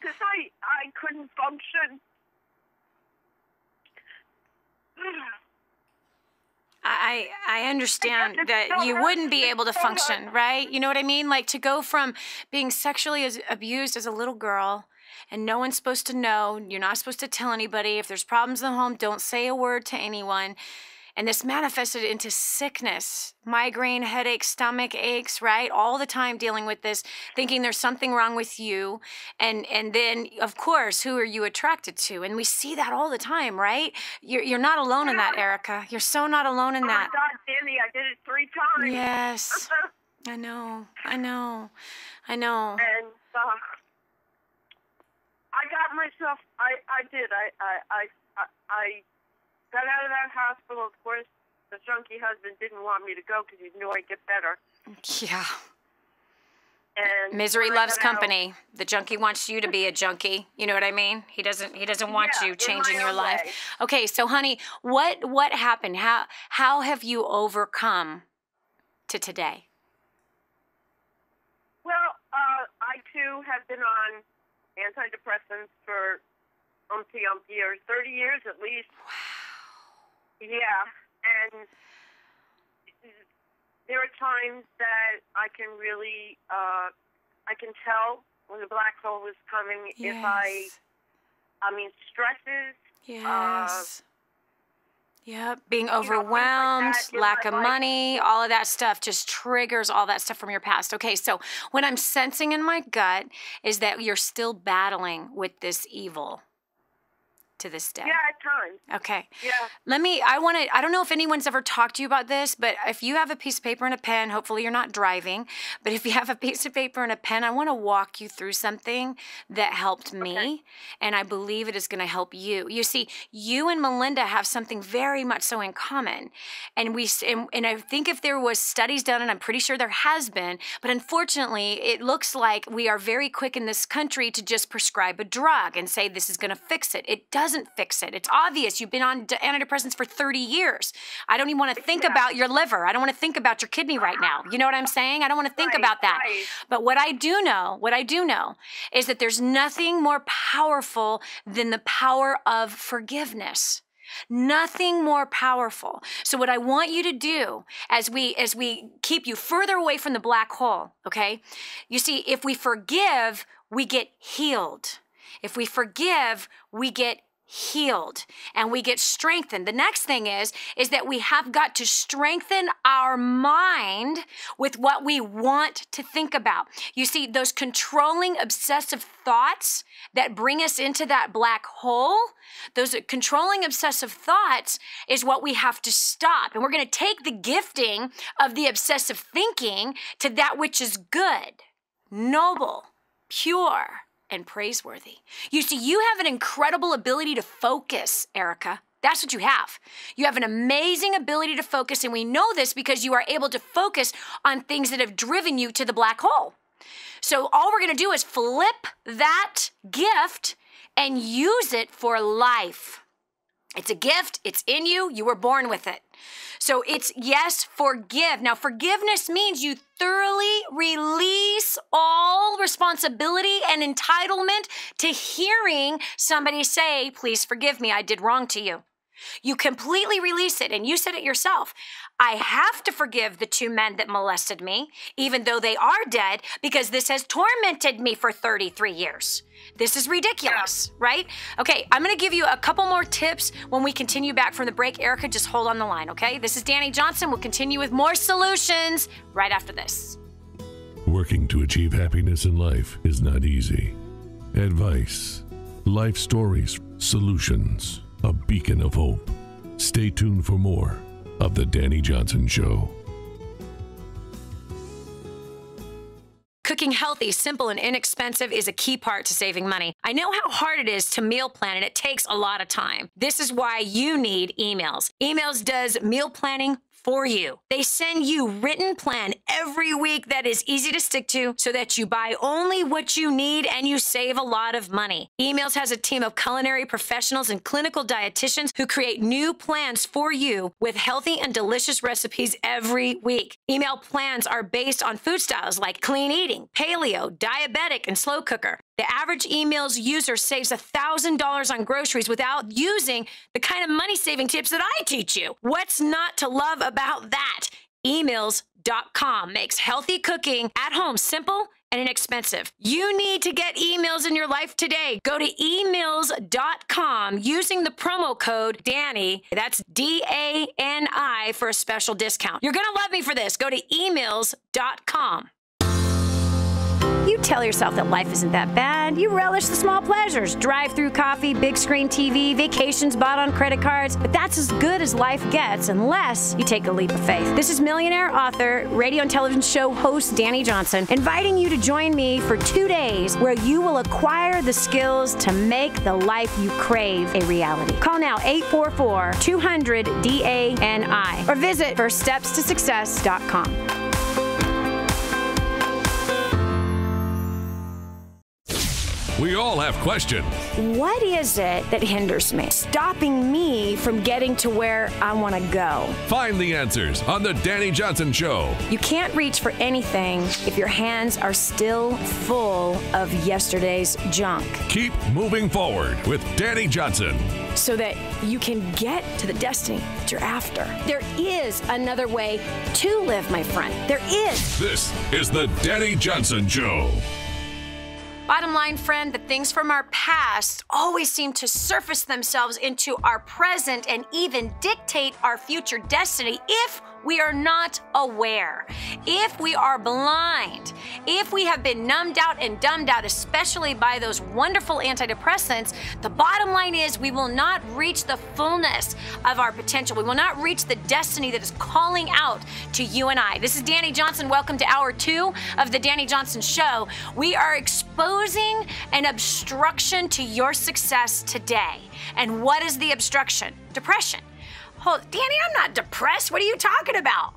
because I couldn't function. I understand that you wouldn't be able to function, right? You know what I mean? Like, to go from being sexually abused as a little girl and no one's supposed to know, you're not supposed to tell anybody. If there's problems in the home, don't say a word to anyone. And this manifested into sickness, migraine, headaches, stomach aches, right? All the time dealing with this, thinking there's something wrong with you. And then, of course, who are you attracted to? And we see that all the time, right? You're not alone in that, Erica. You're so not alone in that. Oh, my God, Dani, I did it 3 times. Yes. I know. And I got myself, I did. I got out of that hospital. Of course, the junkie husband didn't want me to go because he knew I'd get better. Yeah. And misery loves company. The junkie wants you to be a junkie. You know what I mean? He doesn't want you changing your life. Okay, so honey, what happened? How have you overcome to today? Well, I too have been on antidepressants for umpty years, 30 years at least. Wow. Yeah, and there are times that I can really, I can tell when the black hole is coming. Yes. If stresses. Yes. Yep, being overwhelmed, lack of money, all of that stuff just triggers all that stuff from your past. Okay, so what I'm sensing in my gut is that you're still battling with this evil to this day. Yeah, at times. Okay. Yeah. I don't know if anyone's ever talked to you about this, but if you have a piece of paper and a pen, hopefully you're not driving, but if you have a piece of paper and a pen, I want to walk you through something that helped me, and I believe it is going to help you. You see, you and Melinda have something very much so in common, and I think if there was studies done, and I'm pretty sure there has been, but unfortunately, it looks like we are very quick in this country to just prescribe a drug and say this is going to fix it. It doesn't fix it. It's obvious. You've been on antidepressants for 30 years. I don't even want to think about your liver. I don't want to think about your kidney right now. You know what I'm saying? I don't want to think about that. Right. But what I do know is that there's nothing more powerful than the power of forgiveness. Nothing more powerful. So what I want you to do as we keep you further away from the black hole, okay? You see, if we forgive, we get healed. If we forgive, we get healed and we get strengthened. The next thing is that we have got to strengthen our mind with what we want to think about. You see, those controlling, obsessive thoughts that bring us into that black hole, those controlling, obsessive thoughts is what we have to stop. And we're going to take the gifting of the obsessive thinking to that which is good, noble, pure, and praiseworthy. You see, you have an incredible ability to focus, Erica. That's what you have. You have an amazing ability to focus, and we know this because you are able to focus on things that have driven you to the black hole. So all we're going to do is flip that gift and use it for life. It's a gift. It's in you. You were born with it. So it's, yes, forgive. Now, forgiveness means you thoroughly release all responsibility and entitlement to hearing somebody say, please forgive me, I did wrong to you. You completely release it, and you said it yourself. I have to forgive the 2 men that molested me, even though they are dead, because this has tormented me for 33 years. This is ridiculous, right? Okay, I'm going to give you a couple more tips when we continue back from the break. Erica, just hold on the line, okay? This is Dani Johnson. We'll continue with more solutions right after this. Working to achieve happiness in life is not easy. Advice, life stories, solutions, a beacon of hope. Stay tuned for more of The Dani Johnson Show. Cooking healthy, simple, and inexpensive is a key part to saving money. I know how hard it is to meal plan, and it takes a lot of time. This is why you need Emails. Emails does meal planning for you. They send you written plan every week that is easy to stick to so that you buy only what you need and you save a lot of money. Emails has a team of culinary professionals and clinical dietitians who create new plans for you with healthy and delicious recipes every week. Email plans are based on food styles like clean eating, paleo, diabetic, and slow cooker. The average Emails user saves $1,000 on groceries without using the kind of money-saving tips that I teach you. What's not to love about that? Emails.com makes healthy cooking at home simple and inexpensive. You need to get Emails in your life today. Go to emails.com using the promo code DANI, that's D-A-N-I, for a special discount. You're going to love me for this. Go to emails.com. You tell yourself that life isn't that bad. You relish the small pleasures. Drive-through coffee, big screen TV, vacations bought on credit cards. But that's as good as life gets unless you take a leap of faith. This is millionaire author, radio and television show host Dani Johnson, inviting you to join me for 2 days where you will acquire the skills to make the life you crave a reality. Call now 844-200-DANI or visit firststepstosuccess.com. We all have questions. What is it that hinders me, stopping me from getting to where I want to go? Find the answers on The Dani Johnson Show. You can't reach for anything if your hands are still full of yesterday's junk. Keep moving forward with Dani Johnson, so that you can get to the destiny that you're after. There is another way to live, my friend. There is. This is The Dani Johnson Show. Bottom line, friend, the things from our past always seem to surface themselves into our present and even dictate our future destiny if we are not aware, if we are blind, if we have been numbed out and dumbed out, especially by those wonderful antidepressants. The bottom line is we will not reach the fullness of our potential. We will not reach the destiny that is calling out to you and I. This is Dani Johnson. Welcome to Hour 2 of The Dani Johnson Show. We are exposing an obstruction to your success today. And what is the obstruction? Depression. Oh, Dani, I'm not depressed. What are you talking about?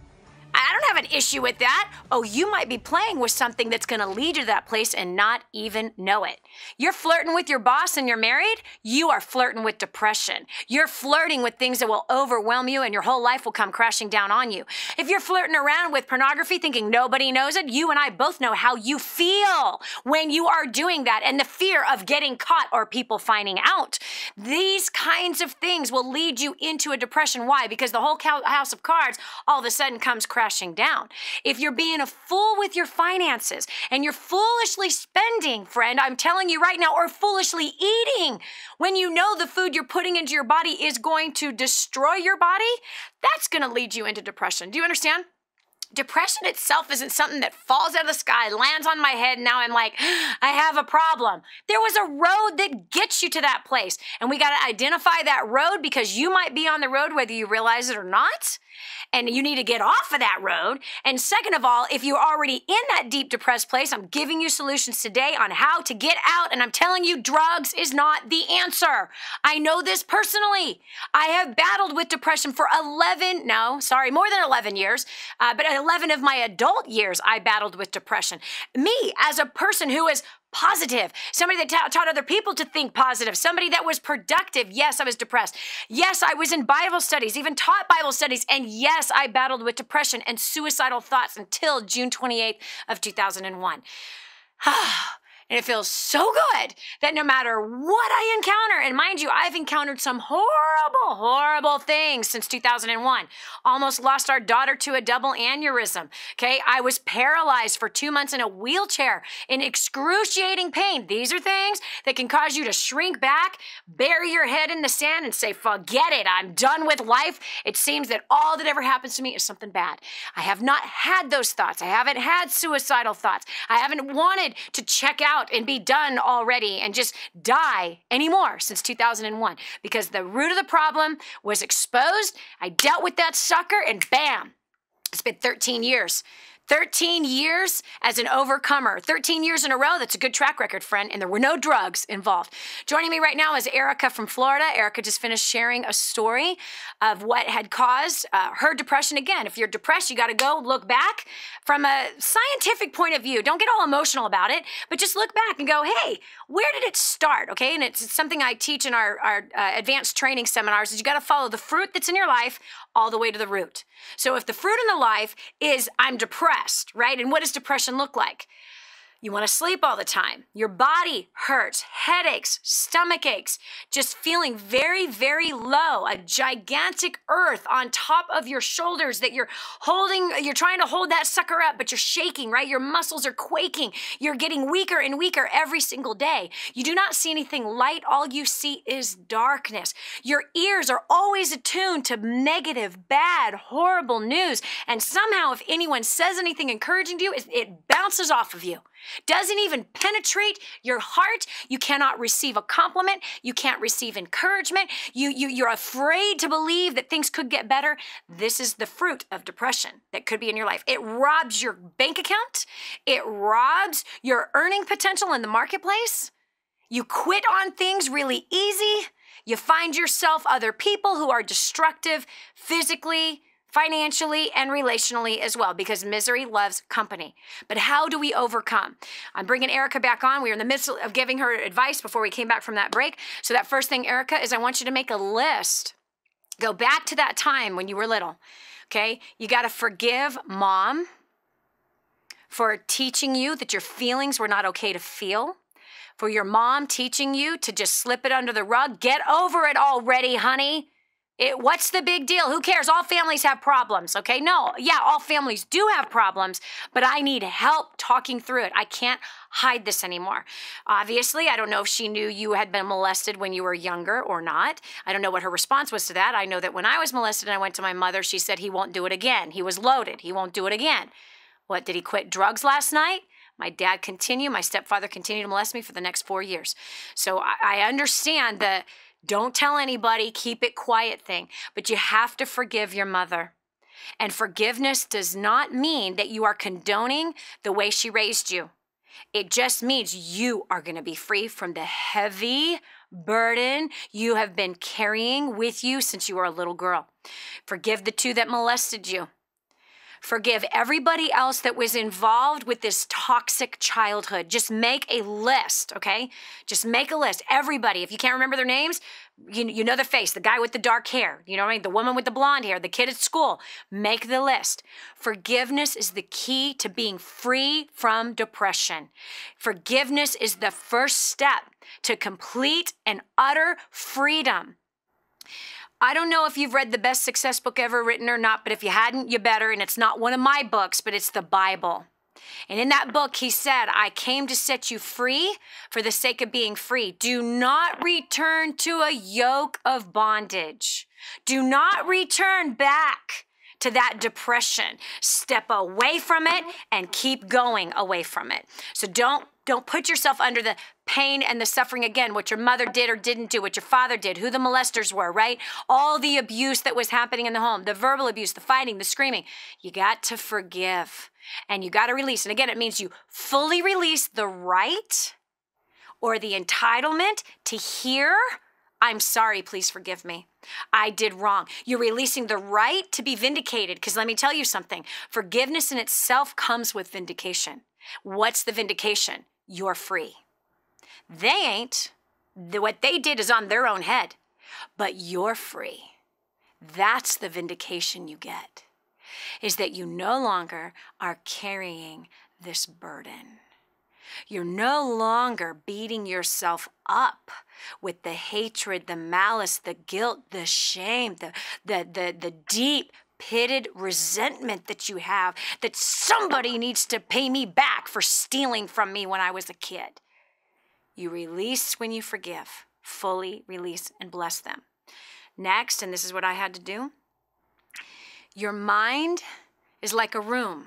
I don't have an issue with that. Oh, you might be playing with something that's going to lead you to that place and not even know it. You're flirting with your boss and you're married, you are flirting with depression. You're flirting with things that will overwhelm you and your whole life will come crashing down on you. If you're flirting around with pornography thinking nobody knows it, you and I both know how you feel when you are doing that and the fear of getting caught or people finding out. These kinds of things will lead you into a depression. Why? Because the whole house of cards all of a sudden comes crashing down. If you're being a fool with your finances and you're foolishly spending, friend, I'm telling you right now, or foolishly eating, when you know the food you're putting into your body is going to destroy your body, that's going to lead you into depression. Do you understand? Depression itself isn't something that falls out of the sky, lands on my head, and now I'm like, I have a problem. There was a road that gets you to that place, and we got to identify that road because you might be on the road whether you realize it or not. And you need to get off of that road. And second of all, if you're already in that deep depressed place, I'm giving you solutions today on how to get out. And I'm telling you, drugs is not the answer. I know this personally. I have battled with depression for more than 11 years. But 11 of my adult years, I battled with depression. Me, as a person who is positive, somebody that taught other people to think positive, somebody that was productive. Yes, I was depressed. Yes, I was in Bible studies, even taught Bible studies. And yes, I battled with depression and suicidal thoughts until June 28th of 2001. And it feels so good that no matter what I encounter, and mind you, I've encountered some horrible, horrible things since 2001. Almost lost our daughter to a double aneurysm. Okay, I was paralyzed for 2 months in a wheelchair in excruciating pain. These are things that can cause you to shrink back, bury your head in the sand and say, forget it, I'm done with life. It seems that all that ever happens to me is something bad. I have not had those thoughts. I haven't had suicidal thoughts. I haven't wanted to check out and be done already and just die anymore since 2001 because the root of the problem was exposed. I dealt with that sucker and bam, it's been 13 years. 13 years as an overcomer. 13 years in a row, that's a good track record, friend, and there were no drugs involved. Joining me right now is Erica from Florida. Erica just finished sharing a story of what had caused her depression. Again, if you're depressed, you got to go look back from a scientific point of view. Don't get all emotional about it, but just look back and go, hey, where did it start? Okay, and it's something I teach in our advanced training seminars is you got to follow the fruit that's in your life all the way to the root. So if the fruit in the life is I'm depressed, right? And what does depression look like? You want to sleep all the time. Your body hurts, headaches, stomach aches, just feeling very, very low, a gigantic earth on top of your shoulders that you're holding, you're trying to hold that sucker up, but you're shaking, right? Your muscles are quaking. You're getting weaker and weaker every single day. You do not see anything light. All you see is darkness. Your ears are always attuned to negative, bad, horrible news. And somehow if anyone says anything encouraging to you, it bounces off of you. Doesn't even penetrate your heart. You cannot receive a compliment. You can't receive encouragement. You're afraid to believe that things could get better. This is the fruit of depression that could be in your life. It robs your bank account. It robs your earning potential in the marketplace. You quit on things really easy. You find yourself other people who are destructive physically, financially and relationally as well, because misery loves company. But how do we overcome? I'm bringing Erica back on. We were in the midst of giving her advice before we came back from that break. So that first thing, Erica, is I want you to make a list. Go back to that time when you were little, okay? You got to forgive Mom for teaching you that your feelings were not okay to feel, for your mom teaching you to just slip it under the rug. Get over it already, honey. What's the big deal? Who cares? All families have problems, okay? No, yeah, all families do have problems, but I need help talking through it. I can't hide this anymore. Obviously, I don't know if she knew you had been molested when you were younger or not. I don't know what her response was to that. I know that when I was molested and I went to my mother, she said he won't do it again. He was loaded. He won't do it again. What, did he quit drugs last night? My stepfather continued to molest me for the next 4 years. So I understand the don't tell anybody, keep it quiet thing, but you have to forgive your mother. And forgiveness does not mean that you are condoning the way she raised you. It just means you are going to be free from the heavy burden you have been carrying with you since you were a little girl. Forgive the two that molested you. Forgive everybody else that was involved with this toxic childhood. Just make a list, okay? Just make a list. Everybody, if you can't remember their names, you know the face, the guy with the dark hair, you know what I mean? The woman with the blonde hair, the kid at school. Make the list. Forgiveness is the key to being free from depression. Forgiveness is the first step to complete and utter freedom. I don't know if you've read the best success book ever written or not, but if you hadn't, you better. And it's not one of my books, but it's the Bible. And in that book, he said, I came to set you free for the sake of being free. Do not return to a yoke of bondage. Do not return back to that depression. Step away from it and keep going away from it. So don't put yourself under the pain and the suffering again, what your mother did or didn't do, what your father did, who the molesters were, right? All the abuse that was happening in the home, the verbal abuse, the fighting, the screaming. You got to forgive and you got to release. And again, it means you fully release the right or the entitlement to hear, I'm sorry, please forgive me. I did wrong. You're releasing the right to be vindicated, because let me tell you something. Forgiveness in itself comes with vindication. What's the vindication? You're free. They ain't. What they did is on their own head, but you're free. That's the vindication you get, is that you no longer are carrying this burden. You're no longer beating yourself up with the hatred, the malice, the guilt, the shame, the deep pitted resentment that you have, that somebody needs to pay me back for stealing from me when I was a kid. You release when you forgive. Fully release and bless them. Next, and this is what I had to do, your mind is like a room.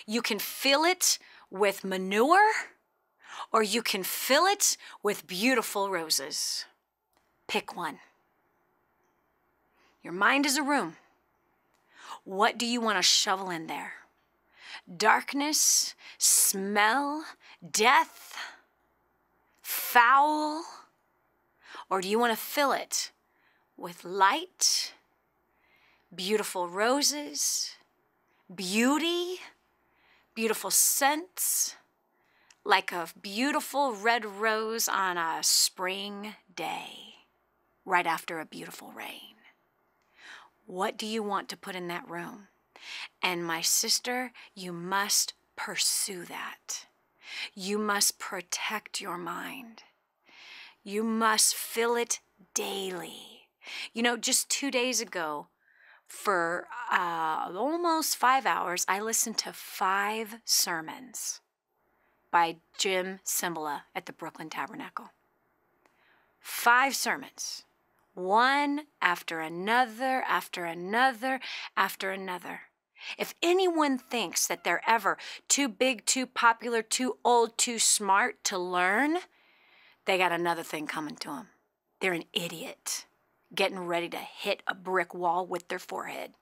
You can fill it with manure, or you can fill it with beautiful roses. Pick one. Your mind is a room. What do you want to shovel in there? Darkness, smell, death, foul? Or do you want to fill it with light, beautiful roses, beauty, beautiful scents, like a beautiful red rose on a spring day, right after a beautiful rain? What do you want to put in that room? And my sister, you must pursue that. You must protect your mind. You must fill it daily. You know, just 2 days ago, for almost 5 hours, I listened to 5 sermons by Jim Cymbala at the Brooklyn Tabernacle. 5 sermons. One after another, after another, after another. If anyone thinks that they're ever too big, too popular, too old, too smart to learn, they got another thing coming to them. They're an idiot, getting ready to hit a brick wall with their forehead.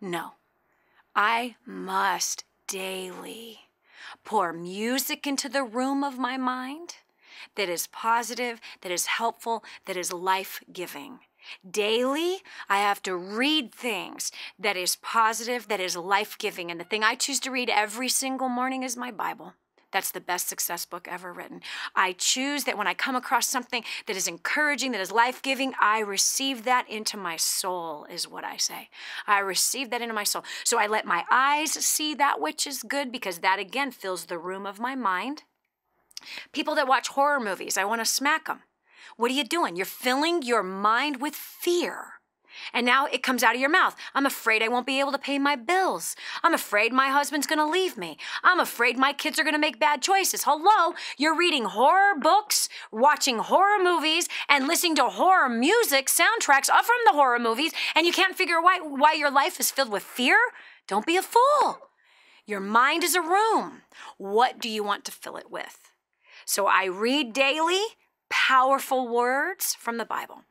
No, I must daily pour music into the room of my mind that is positive, that is helpful, that is life-giving. Daily, I have to read things that is positive, that is life-giving. And the thing I choose to read every single morning is my Bible. That's the best success book ever written. I choose that when I come across something that is encouraging, that is life-giving, I receive that into my soul, is what I say. I receive that into my soul. So I let my eyes see that which is good, because that, again, fills the room of my mind. People that watch horror movies, I want to smack them. What are you doing? You're filling your mind with fear. And now it comes out of your mouth. I'm afraid I won't be able to pay my bills. I'm afraid my husband's going to leave me. I'm afraid my kids are going to make bad choices. Hello, you're reading horror books, watching horror movies, and listening to horror music, soundtracks from the horror movies, and you can't figure out why your life is filled with fear? Don't be a fool. Your mind is a room. What do you want to fill it with? So I read daily powerful words from the Bible.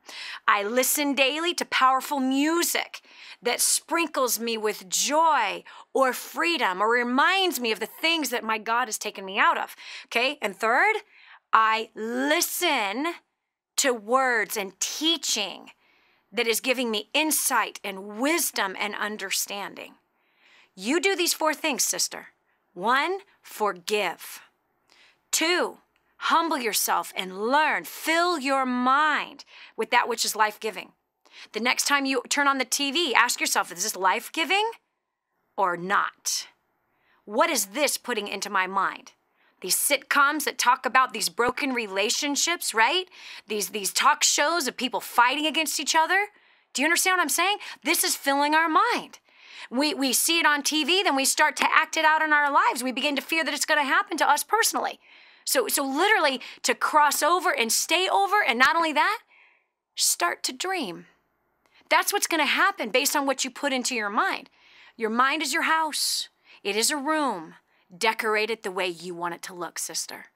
I listen daily to powerful music that sprinkles me with joy or freedom or reminds me of the things that my God has taken me out of. Okay? And third, I listen to words and teaching that is giving me insight and wisdom and understanding. You do these 4 things, sister. 1, forgive. 2, humble yourself and learn. Fill your mind with that which is life-giving. The next time you turn on the TV, ask yourself, is this life-giving or not? What is this putting into my mind? These sitcoms that talk about these broken relationships, right? These talk shows of people fighting against each other. Do you understand what I'm saying? This is filling our mind. We see it on TV, then we start to act it out in our lives. We begin to fear that it's going to happen to us personally. So literally to cross over and stay over, and not only that, start to dream. That's what's going to happen based on what you put into your mind. Your mind is your house. It is a room. Decorate it the way you want it to look, sister.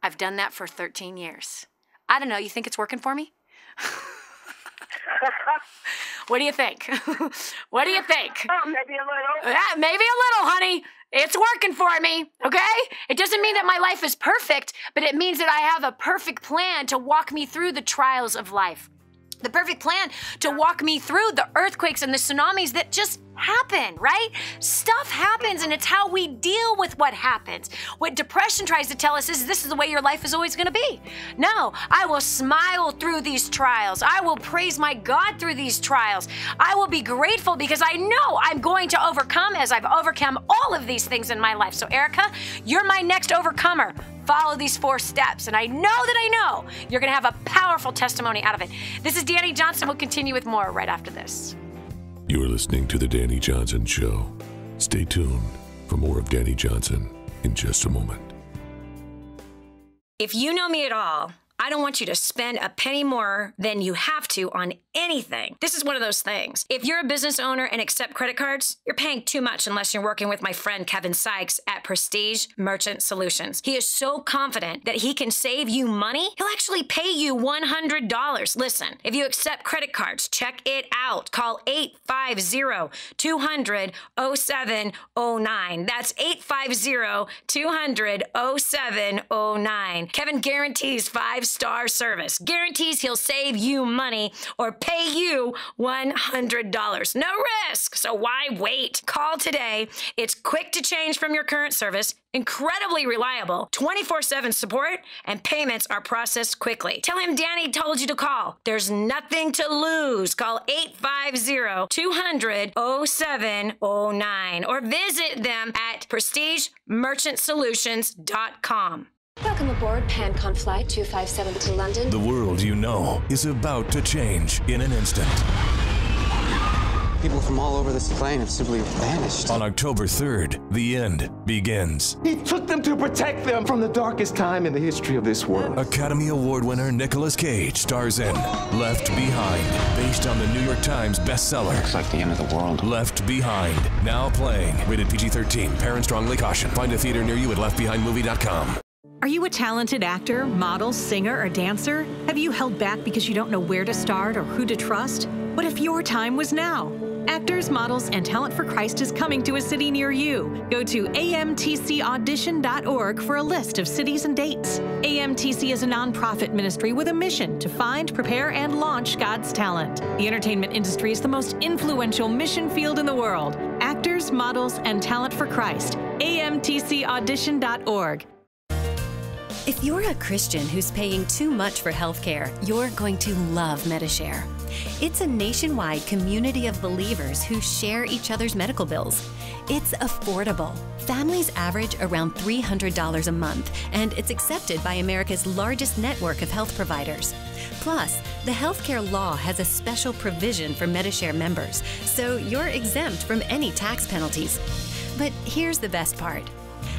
I've done that for 13 years. I don't know, you think it's working for me? What do you think? What do you think? Maybe a little. Yeah, maybe a little, honey. It's working for me, okay? It doesn't mean that my life is perfect, but it means that I have a perfect plan to walk me through the trials of life. The perfect plan to walk me through the earthquakes and the tsunamis that just happen, right? Stuff happens, and it's how we deal with what happens. What depression tries to tell us is this is the way your life is always going to be. No, I will smile through these trials. I will praise my God through these trials. I will be grateful because I know I'm going to overcome as I've overcome all of these things in my life. So Erica, you're my next overcomer. Follow these 4 steps, and I know you're going to have a powerful testimony out of it. This is Dani Johnson. We'll continue with more right after this. You are listening to The Dani Johnson Show. Stay tuned for more of Dani Johnson in just a moment. If you know me at all, I don't want you to spend a penny more than you have to on anything. This is one of those things. If you're a business owner and accept credit cards, you're paying too much unless you're working with my friend Kevin Sykes at Prestige Merchant Solutions. He is so confident that he can save you money, he'll actually pay you $100. Listen, if you accept credit cards, check it out. Call 850-200-0709. That's 850-200-0709. Kevin guarantees 5-star service. Guarantees he'll save you money or pay you $100. No risk, so why wait? Call today. It's quick to change from your current service, incredibly reliable, 24/7 support, and payments are processed quickly. Tell him Dani told you to call. There's nothing to lose. Call 850-200-0709 or visit them at prestigemerchantsolutions.com. Welcome aboard PanCon Flight 257 to London. The world you know is about to change in an instant. People from all over this plane have simply vanished. On October 3rd, the end begins. He took them to protect them from the darkest time in the history of this world. Academy Award winner Nicolas Cage stars in Left Behind, based on the New York Times bestseller. Looks like the end of the world. Left Behind, now playing. Rated PG-13. Parents strongly caution. Find a theater near you at leftbehindmovie.com. Are you a talented actor, model, singer, or dancer? Have you held back because you don't know where to start or who to trust? What if your time was now? Actors, Models, and Talent for Christ is coming to a city near you. Go to amtcaudition.org for a list of cities and dates. AMTC is a nonprofit ministry with a mission to find, prepare, and launch God's talent. The entertainment industry is the most influential mission field in the world. Actors, Models, and Talent for Christ. amtcaudition.org. If you're a Christian who's paying too much for healthcare, you're going to love Medi-Share. It's a nationwide community of believers who share each other's medical bills. It's affordable. Families average around $300 a month, and it's accepted by America's largest network of health providers. Plus, the healthcare law has a special provision for Medi-Share members, so you're exempt from any tax penalties. But here's the best part.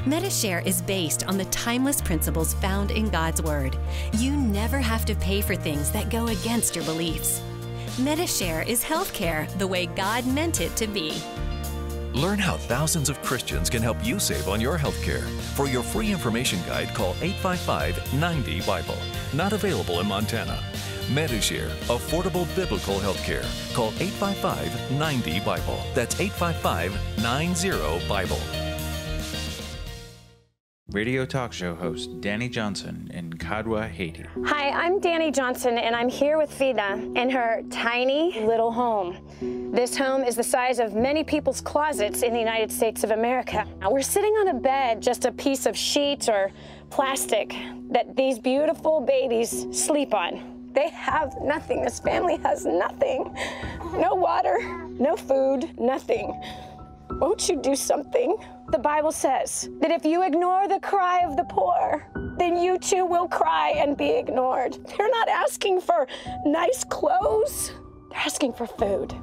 Medi-Share is based on the timeless principles found in God's Word. You never have to pay for things that go against your beliefs. Medi-Share is healthcare the way God meant it to be. Learn how thousands of Christians can help you save on your health care. For your free information guide, call 855-90-BIBLE. Not available in Montana. Medi-Share, affordable biblical health care. Call 855-90-BIBLE. That's 855-90-BIBLE. Radio talk show host Dani Johnson in Kadwa, Haiti. Hi, I'm Dani Johnson, and I'm here with Vida in her tiny little home. This home is the size of many people's closets in the United States of America. Now, we're sitting on a bed, just a piece of sheet or plastic that these beautiful babies sleep on. They have nothing. This family has nothing. No water, no food, nothing. Won't you do something? The Bible says that if you ignore the cry of the poor, then you too will cry and be ignored. They're not asking for nice clothes. They're asking for food.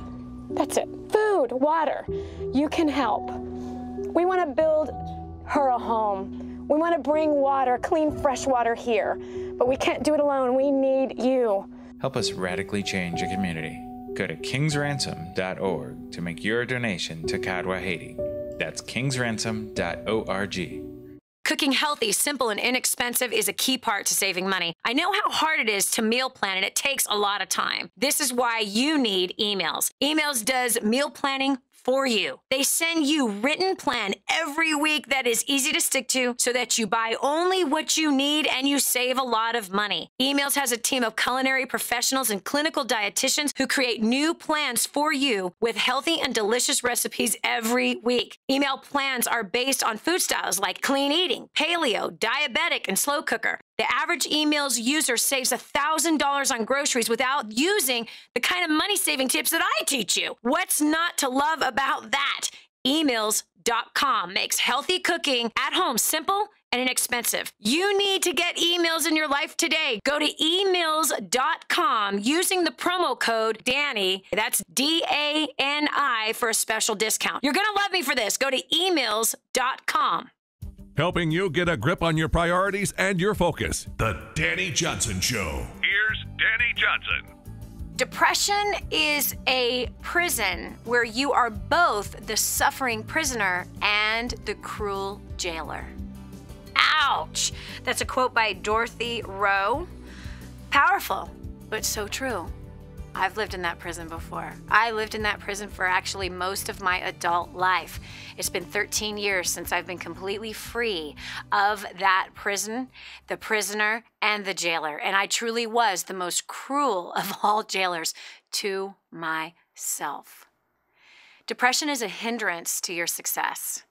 That's it. Food, water. You can help. We want to build her a home. We want to bring water, clean, fresh water here. But we can't do it alone. We need you. Help us radically change a community. Go to kingsransom.org to make your donation to Kadwa, Haiti. That's kingsransom.org. Cooking healthy, simple, and inexpensive is a key part to saving money. I know how hard it is to meal plan, and it takes a lot of time. This is why you need Emails. Emails does meal planning for you. They send you written plan every week that is easy to stick to so that you buy only what you need and you save a lot of money. Emails has a team of culinary professionals and clinical dietitians who create new plans for you with healthy and delicious recipes every week. Email plans are based on food styles like clean eating, paleo, diabetic, and slow cooker. The average Emails user saves $1,000 on groceries without using the kind of money-saving tips that I teach you. What's not to love about that? Emails.com makes healthy cooking at home simple and inexpensive. You need to get Emails in your life today. Go to emails.com using the promo code DANI, that's D-A-N-I, for a special discount. You're going to love me for this. Go to emails.com. Helping you get a grip on your priorities and your focus. The Dani Johnson Show. Here's Dani Johnson. Depression is a prison where you are both the suffering prisoner and the cruel jailer. Ouch! That's a quote by Dorothy Rowe. Powerful, but so true. I've lived in that prison before. I lived in that prison for actually most of my adult life. It's been 13 years since I've been completely free of that prison, the prisoner, and the jailer. And I truly was the most cruel of all jailers to myself. Depression is a hindrance to your success.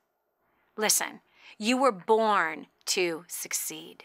Listen, you were born to succeed.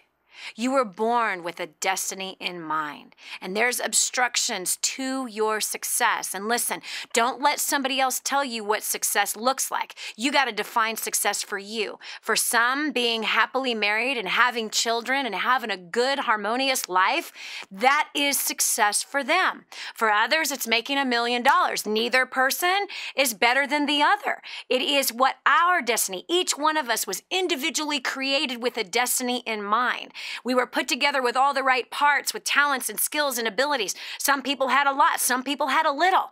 You were born with a destiny in mind, and there's obstructions to your success. And listen, don't let somebody else tell you what success looks like. You got to define success for you. For some, being happily married and having children and having a good, harmonious life, that is success for them. For others, it's making $1 million. Neither person is better than the other. It is what our destiny, each one of us was individually created with a destiny in mind. We were put together with all the right parts, with talents and skills and abilities. Some people had a lot, some people had a little.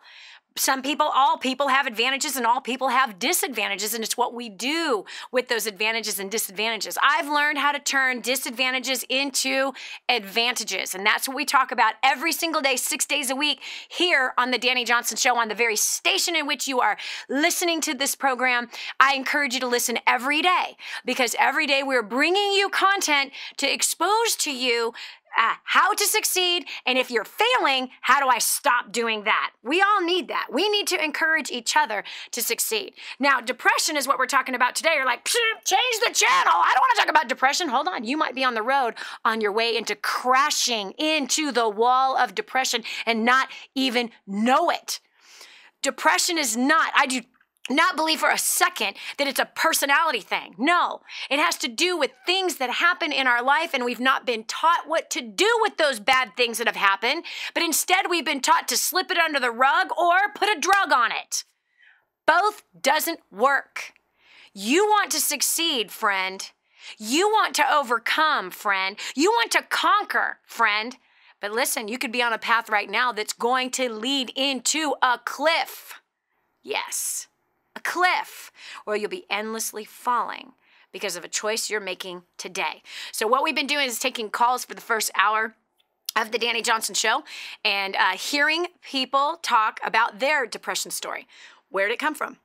all people have advantages and all people have disadvantages, and it's what we do with those advantages and disadvantages. I've learned how to turn disadvantages into advantages, and that's what we talk about every single day, 6 days a week, here on the Dani Johnson Show, on the very station in which you are listening to this program. I encourage you to listen every day, because every day we're bringing you content to expose to you how to succeed, and if you're failing, how do I stop doing that? We all need that. We need to encourage each other to succeed. Now, depression is what we're talking about today. You're like, change the channel. I don't want to talk about depression. Hold on. You might be on the road on your way into crashing into the wall of depression and not even know it. Depression is not, I do not believe for a second that it's a personality thing. No, it has to do with things that happen in our life, and we've not been taught what to do with those bad things that have happened, but instead we've been taught to slip it under the rug or put a drug on it. Both doesn't work. You want to succeed, friend. You want to overcome, friend. You want to conquer, friend. But listen, you could be on a path right now that's going to lead into a cliff. Yes. A cliff where you'll be endlessly falling because of a choice you're making today. So what we've been doing is taking calls for the first hour of the Dani Johnson Show and hearing people talk about their depression story. Where did it come from?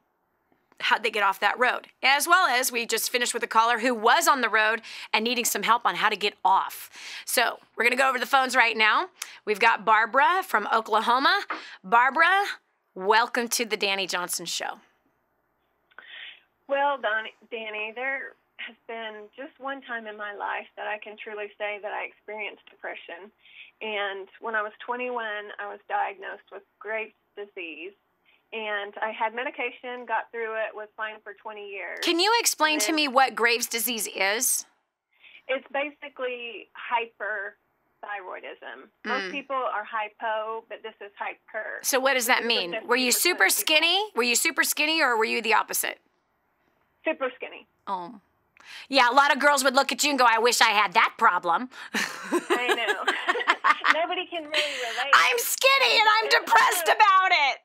How'd they get off that road? As well as we just finished with a caller who was on the road and needing some help on how to get off. So we're going to go over the phones right now. We've got Barbara from Oklahoma. Barbara, welcome to the Dani Johnson Show. Well, Dani, there has been just one time in my life that I can truly say that I experienced depression. And when I was 21, I was diagnosed with Graves' disease. And I had medication, got through it, was fine for 20 years. Can you explain to me what Graves' disease is? It's basically hyperthyroidism. Most people are hypo, but this is hyper. So what does that mean? Were you super skinny? Were you super skinny, or were you the opposite? Super skinny. Oh. Yeah, a lot of girls would look at you and go, I wish I had that problem. I know. Nobody can really relate. I'm skinny and I'm depressed about it.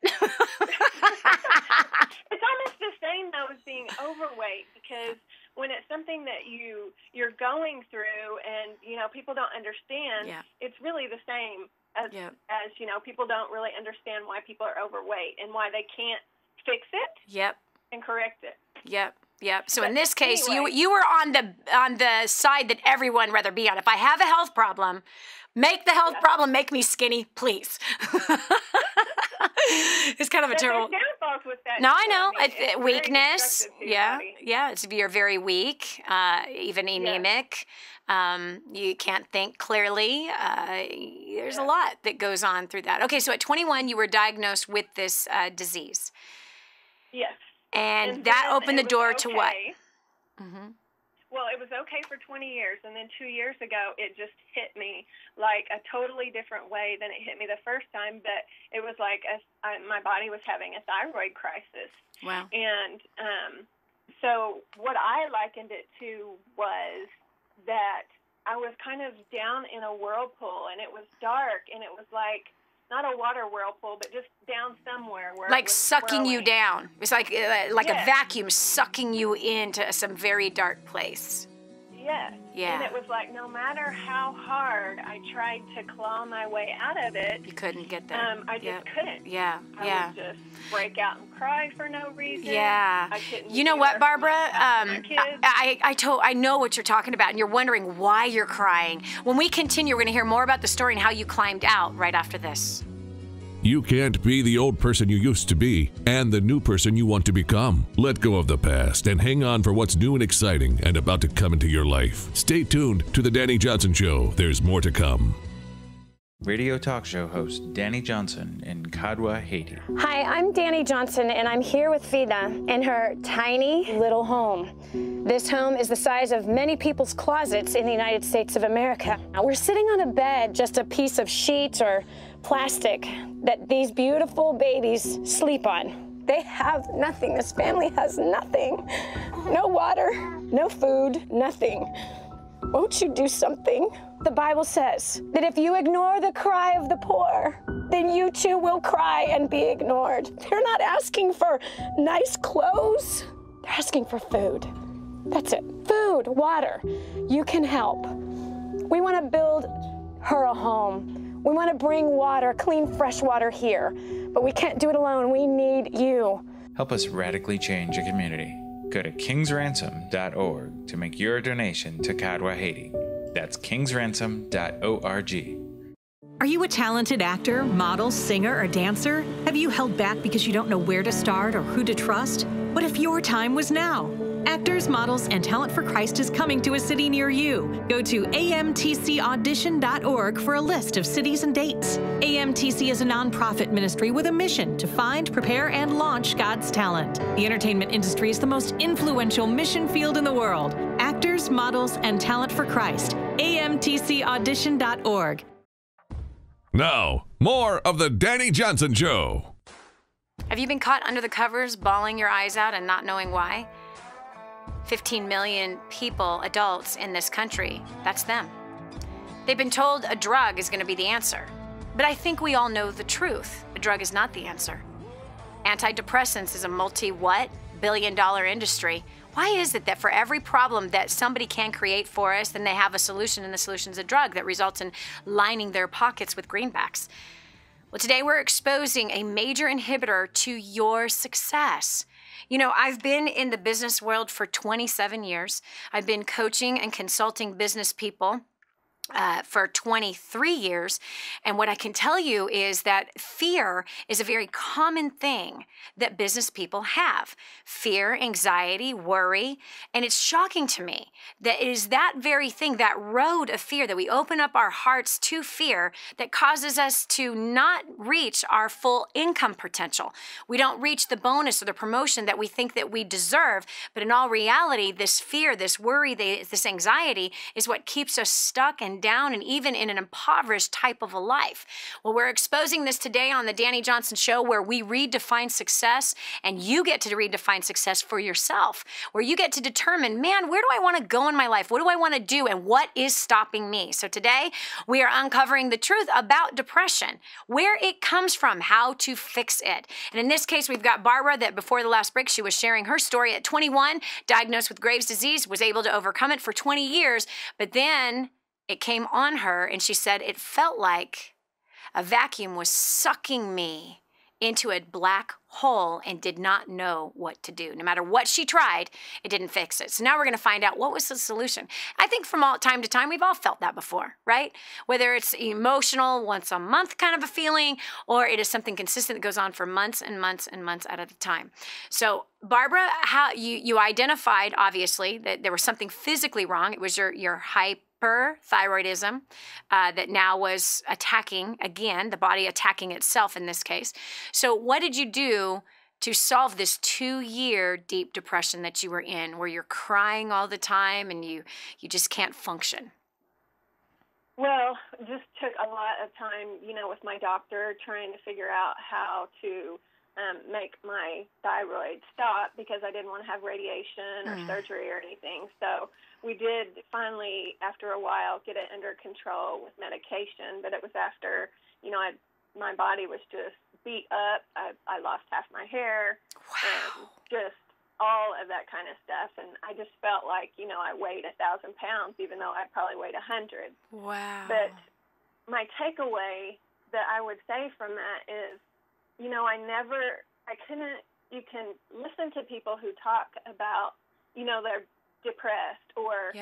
It's almost the same, though, as being overweight, because when it's something that you're going through and, people don't understand, it's really the same as, people don't really understand why people are overweight and why they can't fix it and correct it. So in this case, anyway, you were on the side that everyone rather be on. If I have a health problem, make the health problem make me skinny, please. It's kind of a terrible. Downfalls with that. No, I know. Weakness. It's you're very weak, even anemic. You can't think clearly. There's a lot that goes on through that. Okay, so at 21, you were diagnosed with this disease. Yes. And that opened the door to what? Mm-hmm. Well, it was okay for 20 years, and then 2 years ago, it just hit me like a totally different way than it hit me the first time, but it was like my body was having a thyroid crisis. Wow. And so what I likened it to was that I was kind of down in a whirlpool, and it was dark, and it was like, not a water whirlpool, but just down somewhere where like sucking you down. It's like a vacuum sucking you into some very dark place. Yes. Yeah. And it was like no matter how hard I tried to claw my way out of it, you couldn't get there. I just couldn't. Yeah. I would just break out and cry for no reason. Yeah. I couldn't. You know what, Barbara? I know what you're talking about, and you're wondering why you're crying. When we continue, we're going to hear more about the story and how you climbed out right after this. You can't be the old person you used to be and the new person you want to become. Let go of the past and hang on for what's new and exciting and about to come into your life. Stay tuned to The Dani Johnson Show. There's more to come. Radio talk show host Dani Johnson in Kadwa, Haiti. Hi, I'm Dani Johnson, and I'm here with Vida in her tiny little home. This home is the size of many people's closets in the United States of America. Now, we're sitting on a bed, just a piece of sheet or plastic that these beautiful babies sleep on. They have nothing. This family has nothing. No water, no food, nothing. won't you do something? The Bible says that if you ignore the cry of the poor, then you too will cry and be ignored. They're not asking for nice clothes. They're asking for food. That's it. Food, water. You can help. We want to build her a home. We want to bring water, clean, fresh water here. But we can't do it alone. We need you. Help us radically change a community. Go to kingsransom.org to make your donation to Kadwa, Haiti. That's kingsransom.org. Are you a talented actor, model, singer, or dancer? Have you held back because you don't know where to start or who to trust? What if your time was now? Actors, Models, and Talent for Christ is coming to a city near you. Go to amtcaudition.org for a list of cities and dates. AMTC is a nonprofit ministry with a mission to find, prepare, and launch God's talent. The entertainment industry is the most influential mission field in the world. Actors, Models, and Talent for Christ. amtcaudition.org. Now, more of the Dani Johnson Show. Have you been caught under the covers, bawling your eyes out and not knowing why? 15 million people, adults in this country, that's them. They've been told a drug is going to be the answer. But I think we all know the truth. A drug is not the answer. Antidepressants is a multi-billion-dollar industry. Why is it that for every problem that somebody can create for us, then they have a solution, and the solution's a drug that results in lining their pockets with greenbacks? Well, today we're exposing a major inhibitor to your success. You know, I've been in the business world for 27 years. I've been coaching and consulting business people for 23 years. And what I can tell you is that fear is a very common thing that business people have. Fear, anxiety, worry. And it's shocking to me that it is that very thing, that road of fear, that we open up our hearts to fear, that causes us to not reach our full income potential. We don't reach the bonus or the promotion that we think that we deserve. But in all reality, this fear, this worry, this anxiety is what keeps us stuck and down and even in an impoverished type of a life. Well, we're exposing this today on the Dani Johnson Show, where we redefine success, and you get to redefine success for yourself, where you get to determine, man, where do I want to go in my life? What do I want to do? And what is stopping me? So today we are uncovering the truth about depression, where it comes from, how to fix it. And in this case, we've got Barbara, that before the last break, she was sharing her story at 21, diagnosed with Graves' disease, was able to overcome it for 20 years, but then it came on her, and she said it felt like a vacuum was sucking me into a black hole and did not know what to do. No matter what she tried, it didn't fix it. So now we're going to find out what was the solution. I think from time to time, we've all felt that before, right? Whether it's emotional, once a month kind of a feeling, or it is something consistent that goes on for months and months and months at a time. So Barbara, how you identified, obviously, that there was something physically wrong. It was your hyperthyroidism that now was attacking, again, the body attacking itself in this case. So what did you do to solve this 2-year deep depression that you were in, where you're crying all the time and you just can't function? Well, just took a lot of time, with my doctor trying to figure out how to make my thyroid stop, because I didn't want to have radiation or surgery or anything. So we did finally, after a while, get it under control with medication. But it was after, my body was just beat up. I lost half my hair. Wow. Just all of that kind of stuff. And I just felt like, I weighed 1,000 pounds, even though I probably weighed 100. Wow. But my takeaway that I would say from that is, you can listen to people who talk about, they're depressed, or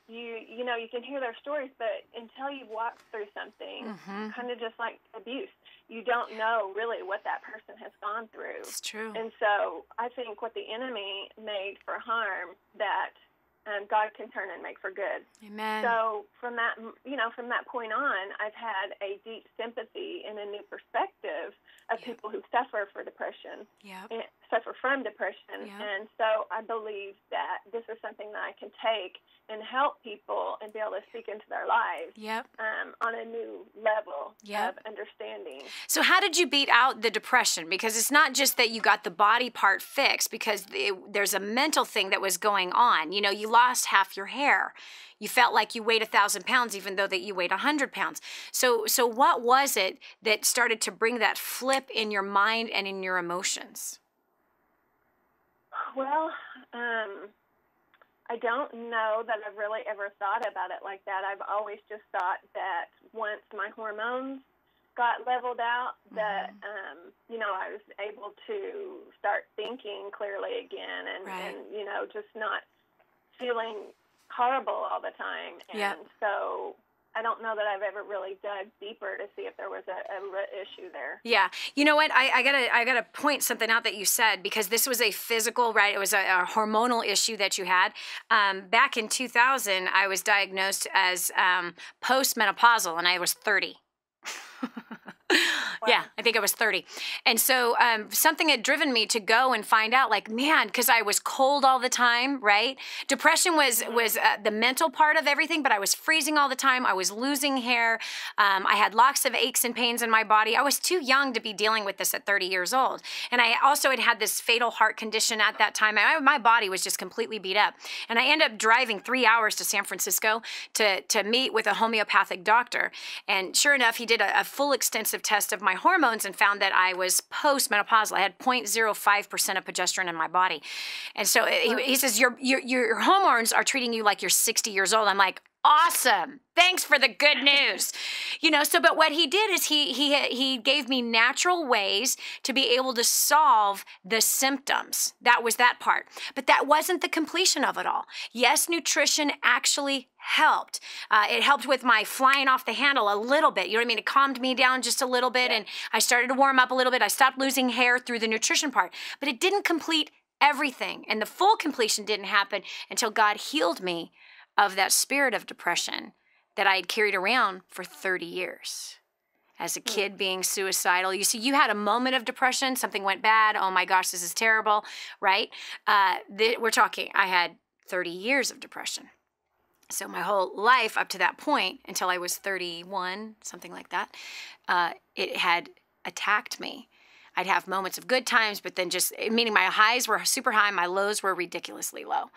you can hear their stories, but until you've walked through something, kind of just like abuse, you don't know really what that person has gone through. It's true. And so I think what the enemy made for harm, that God can turn and make for good. Amen. So from that point on, I've had a deep sympathy and a new perspective of people who suffer for depression. Yeah. suffer from depression. And so I believe that this is something that I can take and help people and be able to speak into their lives on a new level of understanding. So how did you beat out the depression? Because it's not just that you got the body part fixed, because there's a mental thing that was going on. You know, you lost half your hair. You felt like you weighed 1,000 pounds, even though that you weighed 100 pounds. So what was it that started to bring that flip in your mind and in your emotions? Well, I don't know that I've really ever thought about it like that. I've always just thought that once my hormones got leveled out, that, you know, I was able to start thinking clearly again and you know, just not feeling horrible all the time. And so I don't know that I've ever really dug deeper to see if there was a issue there. Yeah. You know what? I gotta point something out that you said, because this was a physical, right? It was a hormonal issue that you had. Back in 2000, I was diagnosed as postmenopausal, and I was 30. Yeah, I think I was 30. And so something had driven me to go and find out, like, man, because I was cold all the time, right? Depression was the mental part of everything, but I was freezing all the time. I was losing hair. I had lots of aches and pains in my body. I was too young to be dealing with this at 30 years old. And I also had this fatal heart condition at that time. My body was just completely beat up. And I ended up driving 3 hours to San Francisco to meet with a homeopathic doctor. And sure enough, he did a full extensive test of my hormones and found that I was postmenopausal. I had 0.05% of progesterone in my body. And so he says, your hormones are treating you like you're 60 years old. I'm like, awesome. Thanks for the good news. You know, so, but what he did is he gave me natural ways to be able to solve the symptoms. That was that part. But that wasn't the completion of it all. Yes, nutrition actually helped. It helped with my flying off the handle a little bit. You know what I mean? It calmed me down just a little bit, and I started to warm up a little bit. I stopped losing hair through the nutrition part, but it didn't complete everything. And the full completion didn't happen until God healed me of that spirit of depression that I had carried around for 30 years. As a kid being suicidal. You see, you had a moment of depression, something went bad, oh my gosh, this is terrible, right? We're talking, I had 30 years of depression. So my whole life up to that point, until I was 31, something like that, it had attacked me. I'd have moments of good times, but then just, meaning my highs were super high, my lows were ridiculously low.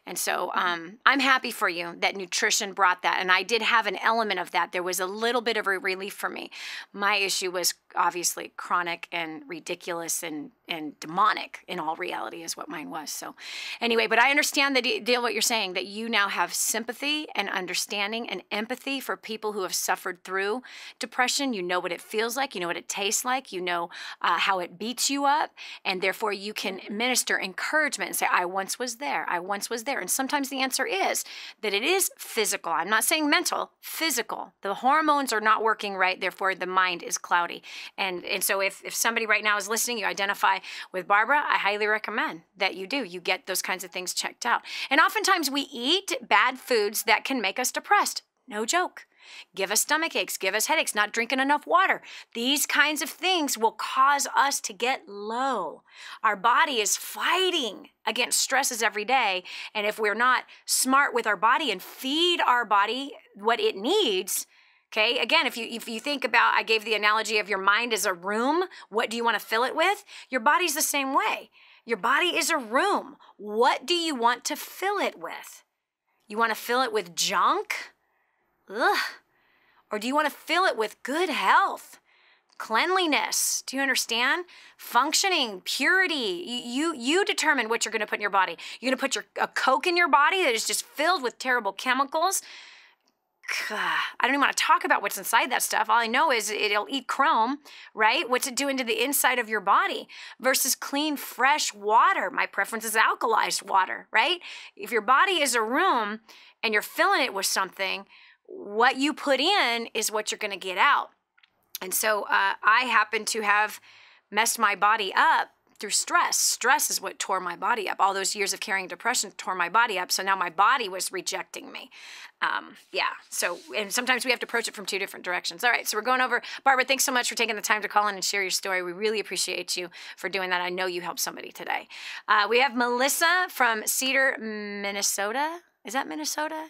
And so I'm happy for you that nutrition brought that. And I did have an element of that. There was a little bit of a relief for me. My issue was obviously chronic and ridiculous and demonic in all reality is what mine was. So anyway, but I understand what you're saying, that you now have sympathy and understanding and empathy for people who have suffered through depression. You know what it feels like. You know what it tastes like. You know how it beats you up, and therefore you can minister encouragement and say, I once was there. I once was there. And sometimes the answer is that it is physical. I'm not saying mental, physical. The hormones are not working right, therefore the mind is cloudy. And so if somebody right now is listening, you identify with Barbara, I highly recommend that you do. You get those kinds of things checked out. And oftentimes we eat bad foods that can make us depressed. No joke. Give us stomach aches, give us headaches, not drinking enough water. These kinds of things will cause us to get low. Our body is fighting against stresses every day. And if we're not smart with our body and feed our body what it needs, okay, again, if you think about, I gave the analogy of your mind as a room, what do you want to fill it with? Your body's the same way. Your body is a room. What do you want to fill it with? You want to fill it with junk? Ugh. Or do you want to fill it with good health, cleanliness? Do you understand? Functioning, purity. You determine what you're going to put in your body. You're going to put a Coke in your body that is just filled with terrible chemicals. I don't even want to talk about what's inside that stuff. All I know is it'll eat chrome, right? What's it doing to the inside of your body versus clean, fresh water? My preference is alkalized water, right? If your body is a room and you're filling it with something, what you put in is what you're going to get out. And so I happen to have messed my body up through stress. Stress is what tore my body up. All those years of carrying depression tore my body up. So now my body was rejecting me. So, and sometimes we have to approach it from two different directions. All right, so we're going over. Barbara, thanks so much for taking the time to call in and share your story. We really appreciate you for doing that. I know you helped somebody today. We have Melissa from Cedar, Minnesota. Is that Minnesota?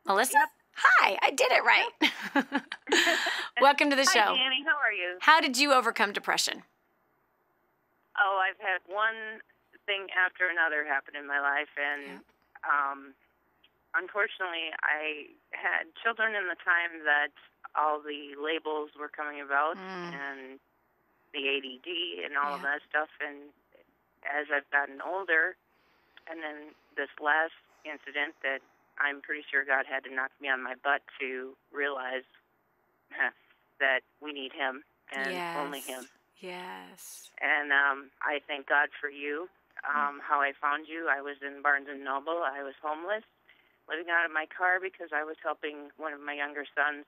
Melissa? Yep. Hi, I did it right. Yep. Welcome to the show. Hi, Dani. How are you? How did you overcome depression? Oh, I've had one thing after another happen in my life, and unfortunately, I had children in the time that all the labels were coming about, and the ADD and all of that stuff. And as I've gotten older, and then this last incident that I'm pretty sure God had to knock me on my butt to realize that we need Him and only Him. Yes. And I thank God for you. How I found you, I was in Barnes & Noble. I was homeless, living out of my car because I was helping one of my younger sons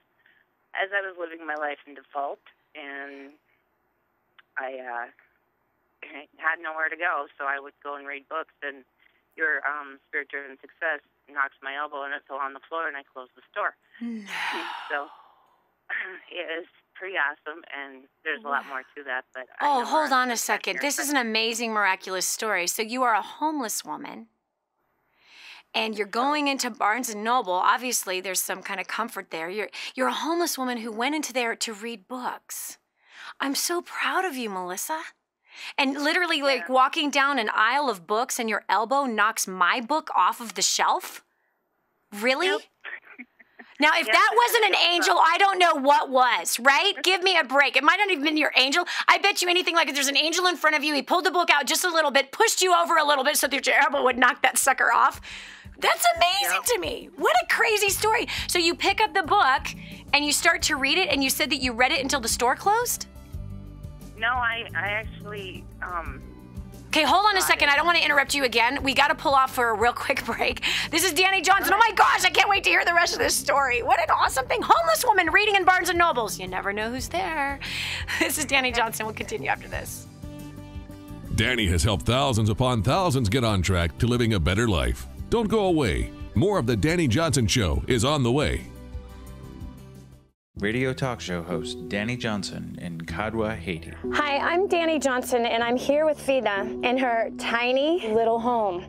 as I was living my life in default. And I had nowhere to go, so I would go and read books. And your Spirit-Driven Success knocked my elbow, and it fell on the floor, and I closed the store. No. So it is pretty awesome, and there's a lot more to that. But hold on a second. This is an amazing, miraculous story. So you are a homeless woman, and you're going into Barnes & Noble. Obviously, there's some kind of comfort there. You're a homeless woman who went into there to read books. I'm so proud of you, Melissa. And literally, like, walking down an aisle of books and your elbow knocks my book off of the shelf? Really? Yep. Now, if that wasn't an angel, I don't know what was, right? Give me a break. It might not have been your angel. I bet you anything, like if there's an angel in front of you, he pulled the book out just a little bit, pushed you over a little bit so that your elbow would knock that sucker off. That's amazing to me. What a crazy story. So you pick up the book and you start to read it, and you said that you read it until the store closed? No, I actually... Okay, hold on a second. I don't want to interrupt you again. We got to pull off for a real quick break. This is Dani Johnson. Oh my gosh, I can't wait to hear the rest of this story. What an awesome thing. Homeless woman reading in Barnes & Nobles. You never know who's there. This is Dani Johnson. We'll continue after this. Dani has helped thousands upon thousands get on track to living a better life. Don't go away. More of the Dani Johnson Show is on the way. Radio talk show host Dani Johnson in Kadwa, Haiti. Hi, I'm Dani Johnson, and I'm here with Vida in her tiny little home.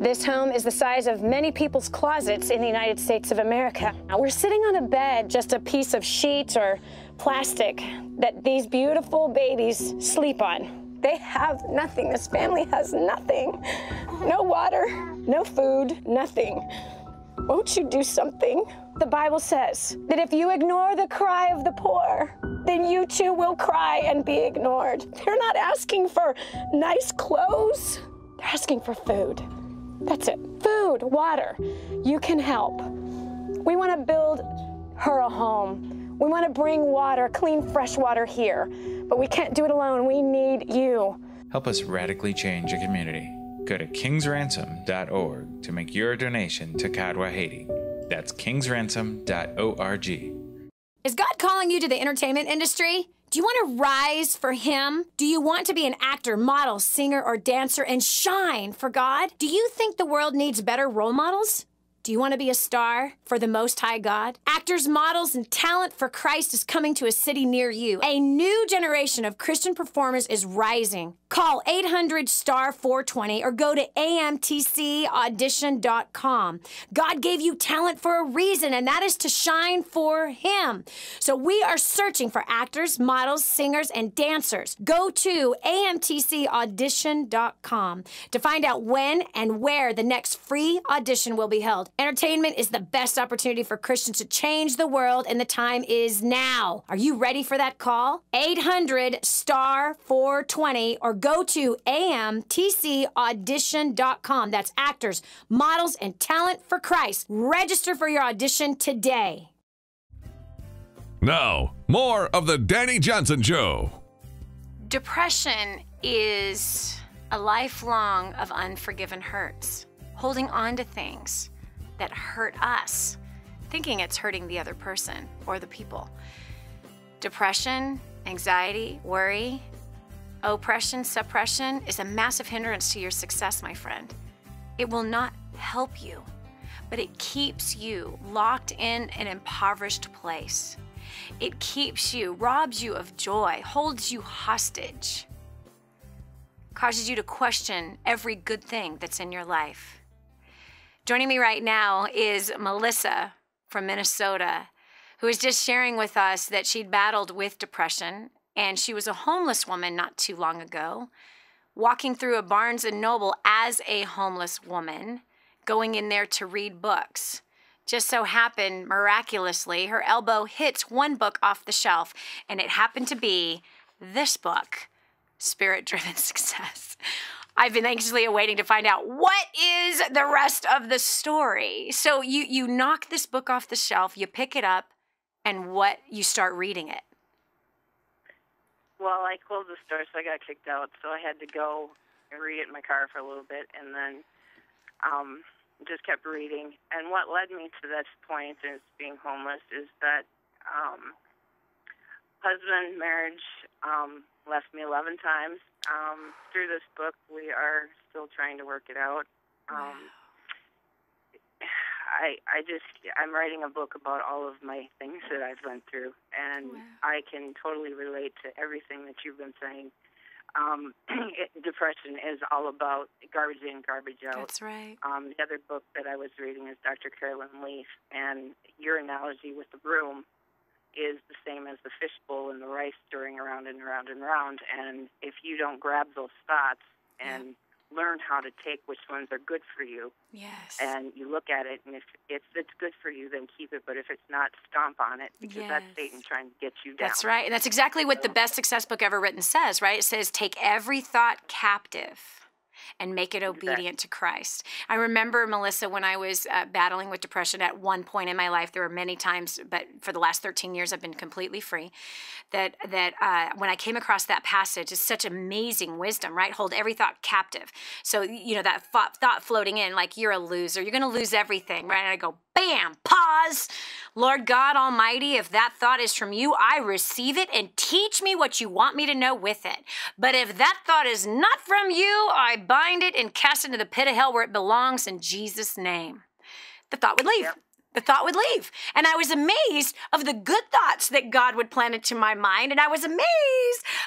This home is the size of many people's closets in the United States of America. Now, we're sitting on a bed, just a piece of sheet or plastic that these beautiful babies sleep on. They have nothing. This family has nothing. No water, no food, nothing. Won't you do something? The Bible says that if you ignore the cry of the poor, then you too will cry and be ignored. They're not asking for nice clothes. They're asking for food. That's it. Food, water. You can help. We want to build her a home. We want to bring water, clean, fresh water here. But we can't do it alone. We need you. Help us radically change a community. Go to kingsransom.org to make your donation to Kadwa, Haiti. That's kingsransom.org. Is God calling you to the entertainment industry? Do you want to rise for Him? Do you want to be an actor, model, singer, or dancer and shine for God? Do you think the world needs better role models? Do you want to be a star for the Most High God? Actors, models, and talent for Christ is coming to a city near you. A new generation of Christian performers is rising. Call 800-STAR-420 or go to amtcaudition.com. God gave you talent for a reason, and that is to shine for Him. So we are searching for actors, models, singers, and dancers. Go to amtcaudition.com to find out when and where the next free audition will be held. Entertainment is the best opportunity for Christians to change the world, and the time is now. Are you ready for that call? 800-STAR-420 or go to amtcaudition.com. That's actors, models, and talent for Christ. Register for your audition today. Now, more of the Dani Johnson Show. Depression is a lifelong of unforgiven hurts, holding on to things that hurt us, thinking it's hurting the other person or the people. Depression, anxiety, worry, Oppression, suppression is a massive hindrance to your success, my friend. It will not help you, but it keeps you locked in an impoverished place. It keeps you, robs you of joy, holds you hostage, causes you to question every good thing that's in your life. Joining me right now is Melissa from Minnesota, who is just sharing with us that she'd battled with depression, and she was a homeless woman not too long ago, walking through a Barnes & Noble as a homeless woman, going in there to read books. Just so happened, miraculously, her elbow hits one book off the shelf, and it happened to be this book, Spirit-Driven Success. I've been anxiously awaiting to find out what is the rest of the story. So you knock this book off the shelf, you pick it up, and what, you start reading it. Well, I closed the store, so I got kicked out, so I had to go and read it in my car for a little bit, and then just kept reading. And what led me to this point is being homeless is that husband, marriage, left me 11 times. Through this book, we are still trying to work it out. I'm writing a book about all of my things that I've went through, and I can totally relate to everything that you've been saying. Depression is all about garbage in, garbage out. That's right. The other book that I was reading is Dr. Carolyn Leaf, and your analogy with the broom is the same as the fishbowl and the rice stirring around and around and around. And if you don't grab those thoughts and learn how to take which ones are good for you, and you look at it, and if it's good for you, then keep it. But if it's not, stomp on it, because that's Satan trying to get you down. That's right. And that's exactly what the best success book ever written says, right? It says, take every thought captive and make it obedient to Christ. I remember, Melissa, when I was battling with depression at one point in my life, there were many times, but for the last 13 years, I've been completely free, that when I came across that passage, it's such amazing wisdom, right? Hold every thought captive. So, you know, that thought floating in, like, you're a loser, you're going to lose everything, right? And I go, bam, pause. Lord God Almighty, if that thought is from you, I receive it and teach me what you want me to know with it. But if that thought is not from you, I bind it and cast it into the pit of hell where it belongs in Jesus' name. The thought would leave. Yep. The thought would leave. And I was amazed of the good thoughts that God would plant into my mind. And I was amazed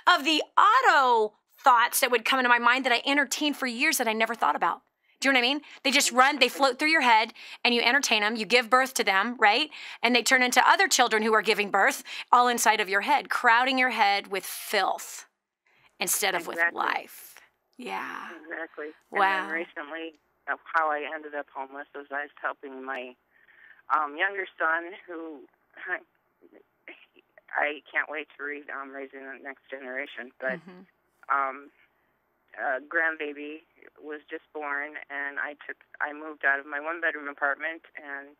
of the auto thoughts that would come into my mind that I entertained for years that I never thought about. Do you know what I mean? They just run, they float through your head, and you entertain them, you give birth to them, right? And they turn into other children who are giving birth, all inside of your head, crowding your head with filth instead of with life. Yeah. Exactly. Wow. And then recently, how I ended up homeless was I was helping my younger son, who I can't wait to read Raising the Next Generation, but grandbaby was just born, and I moved out of my one-bedroom apartment, and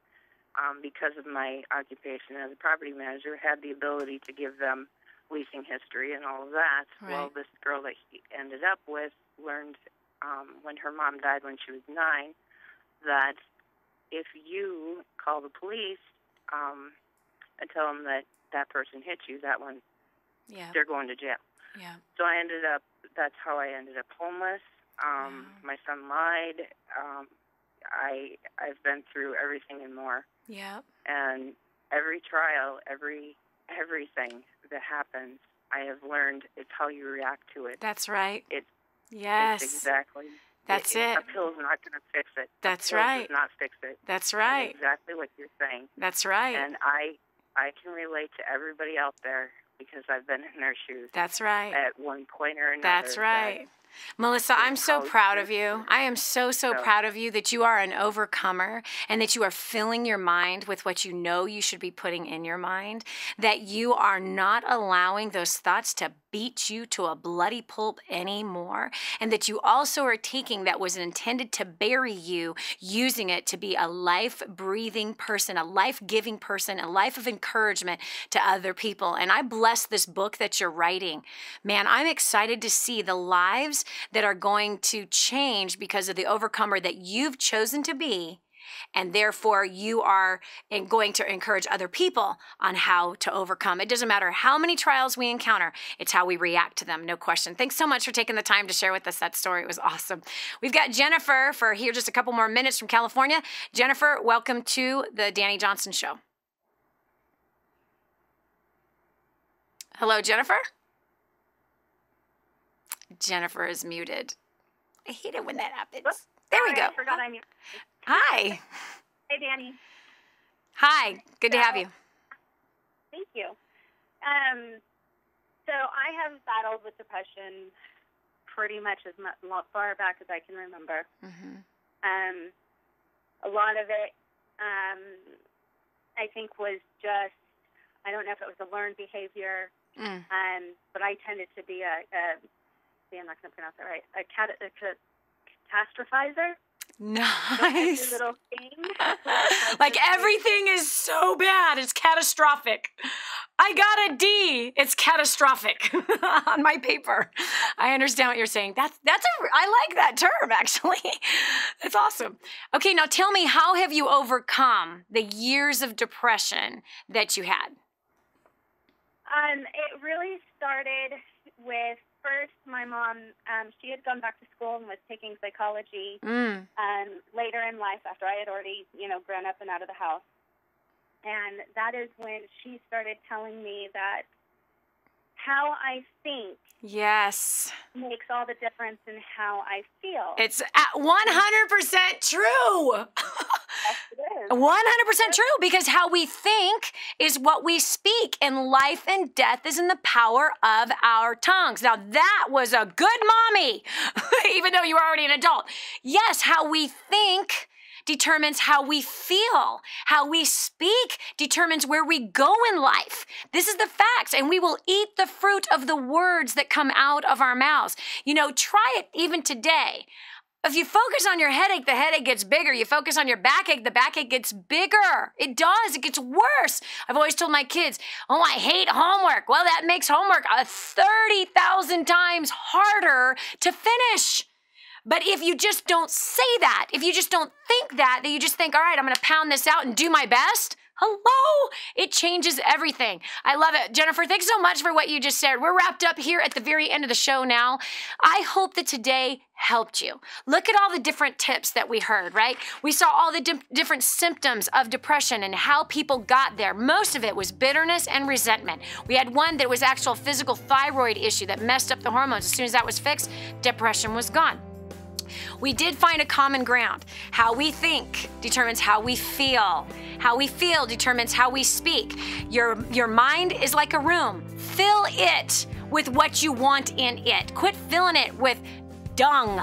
because of my occupation as a property manager, had the ability to give them leasing history and all of that. Right. Well, this girl that he ended up with learned when her mom died when she was 9 that if you call the police and tell them that that person hit you, that one, they're going to jail. Yeah. So that's how I ended up homeless. My son lied. I've been through everything and more. Yeah. And every trial, everything that happens, I have learned it's how you react to it. That's right. It's exactly. That's it. A pill's not going to fix it. That's a pill right. does not fix it. That's right. That's exactly what you're saying. That's right. And I can relate to everybody out there because I've been in their shoes. That's right. At one point or another. That's right. Melissa, I'm so proud of you. I am so proud of you that you are an overcomer and that you are filling your mind with what you know you should be putting in your mind, that you are not allowing those thoughts to beat you to a bloody pulp anymore, and that you also are taking that was intended to bury you, using it to be a life-breathing person, a life-giving person, a life of encouragement to other people. And I bless this book that you're writing. Man, I'm excited to see the lives that are going to change because of the overcomer that you've chosen to be And therefore, you are going to encourage other people on how to overcome. It doesn't matter how many trials we encounter. It's how we react to them, no question. Thanks so much for taking the time to share with us that story. It was awesome. We've got Jennifer for here just a couple more minutes from California. Jennifer, welcome to the Dani Johnson Show. Hello, Jennifer? Jennifer is muted. I hate it when that happens. Oops. There we Sorry, go. I forgot I'm muted. Hi. Hey, Dani. Hi. Good to have you. Thank you. So I have battled with depression pretty much as far back as I can remember. A lot of it, I think, was just, I don't know if it was a learned behavior, but I tended to be I'm not going to pronounce that right, a catastrophizer. Nice. Little thing. Like everything is so bad, it's catastrophic. I got a D. It's catastrophic on my paper. I understand what you're saying. I like that term, actually. That's awesome. Okay, now tell me, how have you overcome the years of depression that you had? It really started with, first, my mom, she had gone back to school and was taking psychology later in life after I had already, grown up and out of the house. And that is when she started telling me that how I think makes all the difference in how I feel. It's 100% true. Yes, it is. 100% true, because how we think is what we speak, and life and death is in the power of our tongues. Now, that was a good mommy, even though you were already an adult. Yes, how we think determines how we feel. How we speak determines where we go in life. This is the facts, and we will eat the fruit of the words that come out of our mouths. Try it even today. If you focus on your headache, the headache gets bigger. You focus on your backache, the backache gets bigger. It does. It gets worse. I've always told my kids, I hate homework. Well, that makes homework 30,000 times harder to finish. But if you just don't say that, if you just don't think that you just think, all right, I'm going to pound this out and do my best, hello, it changes everything. I love it. Jennifer, thanks so much for what you just said. We're wrapped up here at the very end of the show now. I hope that today helped you. Look at all the different tips that we heard, right? We saw all the different symptoms of depression and how people got there. Most of it was bitterness and resentment. We had one that was actual physical thyroid issue that messed up the hormones. As soon as that was fixed, depression was gone. We did find a common ground. How we think determines how we feel. How we feel determines how we speak. Your mind is like a room. Fill it with what you want in it. Quit filling it with dung.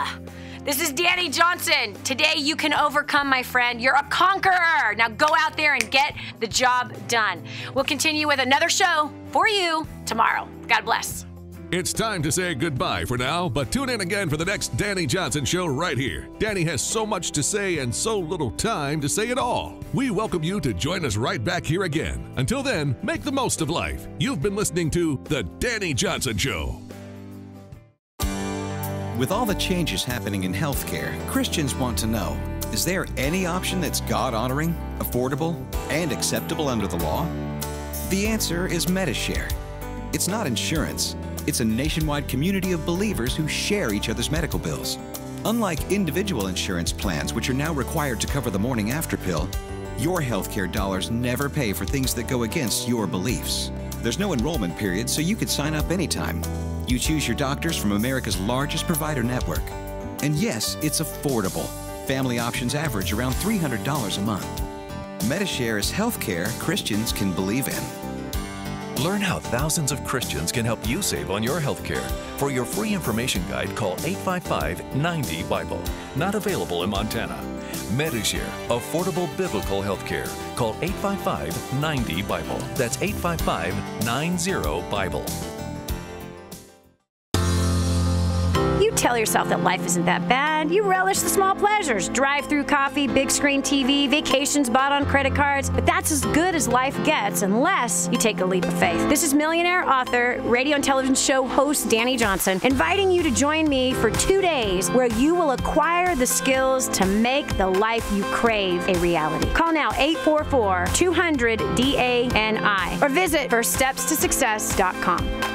This is Dani Johnson. Today you can overcome, my friend. You're a conqueror. Now go out there and get the job done. We'll continue with another show for you tomorrow. God bless. It's time to say goodbye for now, but tune in again for the next Dani Johnson Show right here. Dani has so much to say and so little time to say it all. We welcome you to join us right back here again. Until then, make the most of life. You've been listening to The Dani Johnson Show. With all the changes happening in healthcare, Christians want to know, is there any option that's God-honoring, affordable, and acceptable under the law? The answer is Medishare. It's not insurance. It's a nationwide community of believers who share each other's medical bills. Unlike individual insurance plans, which are now required to cover the morning after pill, your healthcare dollars never pay for things that go against your beliefs. There's no enrollment period, so you could sign up anytime. You choose your doctors from America's largest provider network. And yes, it's affordable. Family options average around $300 a month. Medishare is healthcare Christians can believe in. Learn how thousands of Christians can help you save on your health care. For your free information guide, call 855-90-BIBLE. Not available in Montana. Medishare, affordable biblical health care. Call 855-90-BIBLE. That's 855-90-BIBLE. tell yourself that life isn't that bad. You relish the small pleasures. Drive-through coffee, big screen TV, vacations bought on credit cards. But that's as good as life gets unless you take a leap of faith. This is millionaire author, radio and television show host Dani Johnson, inviting you to join me for 2 days where you will acquire the skills to make the life you crave a reality. Call now 844-200-DANI or visit firststepstosuccess.com.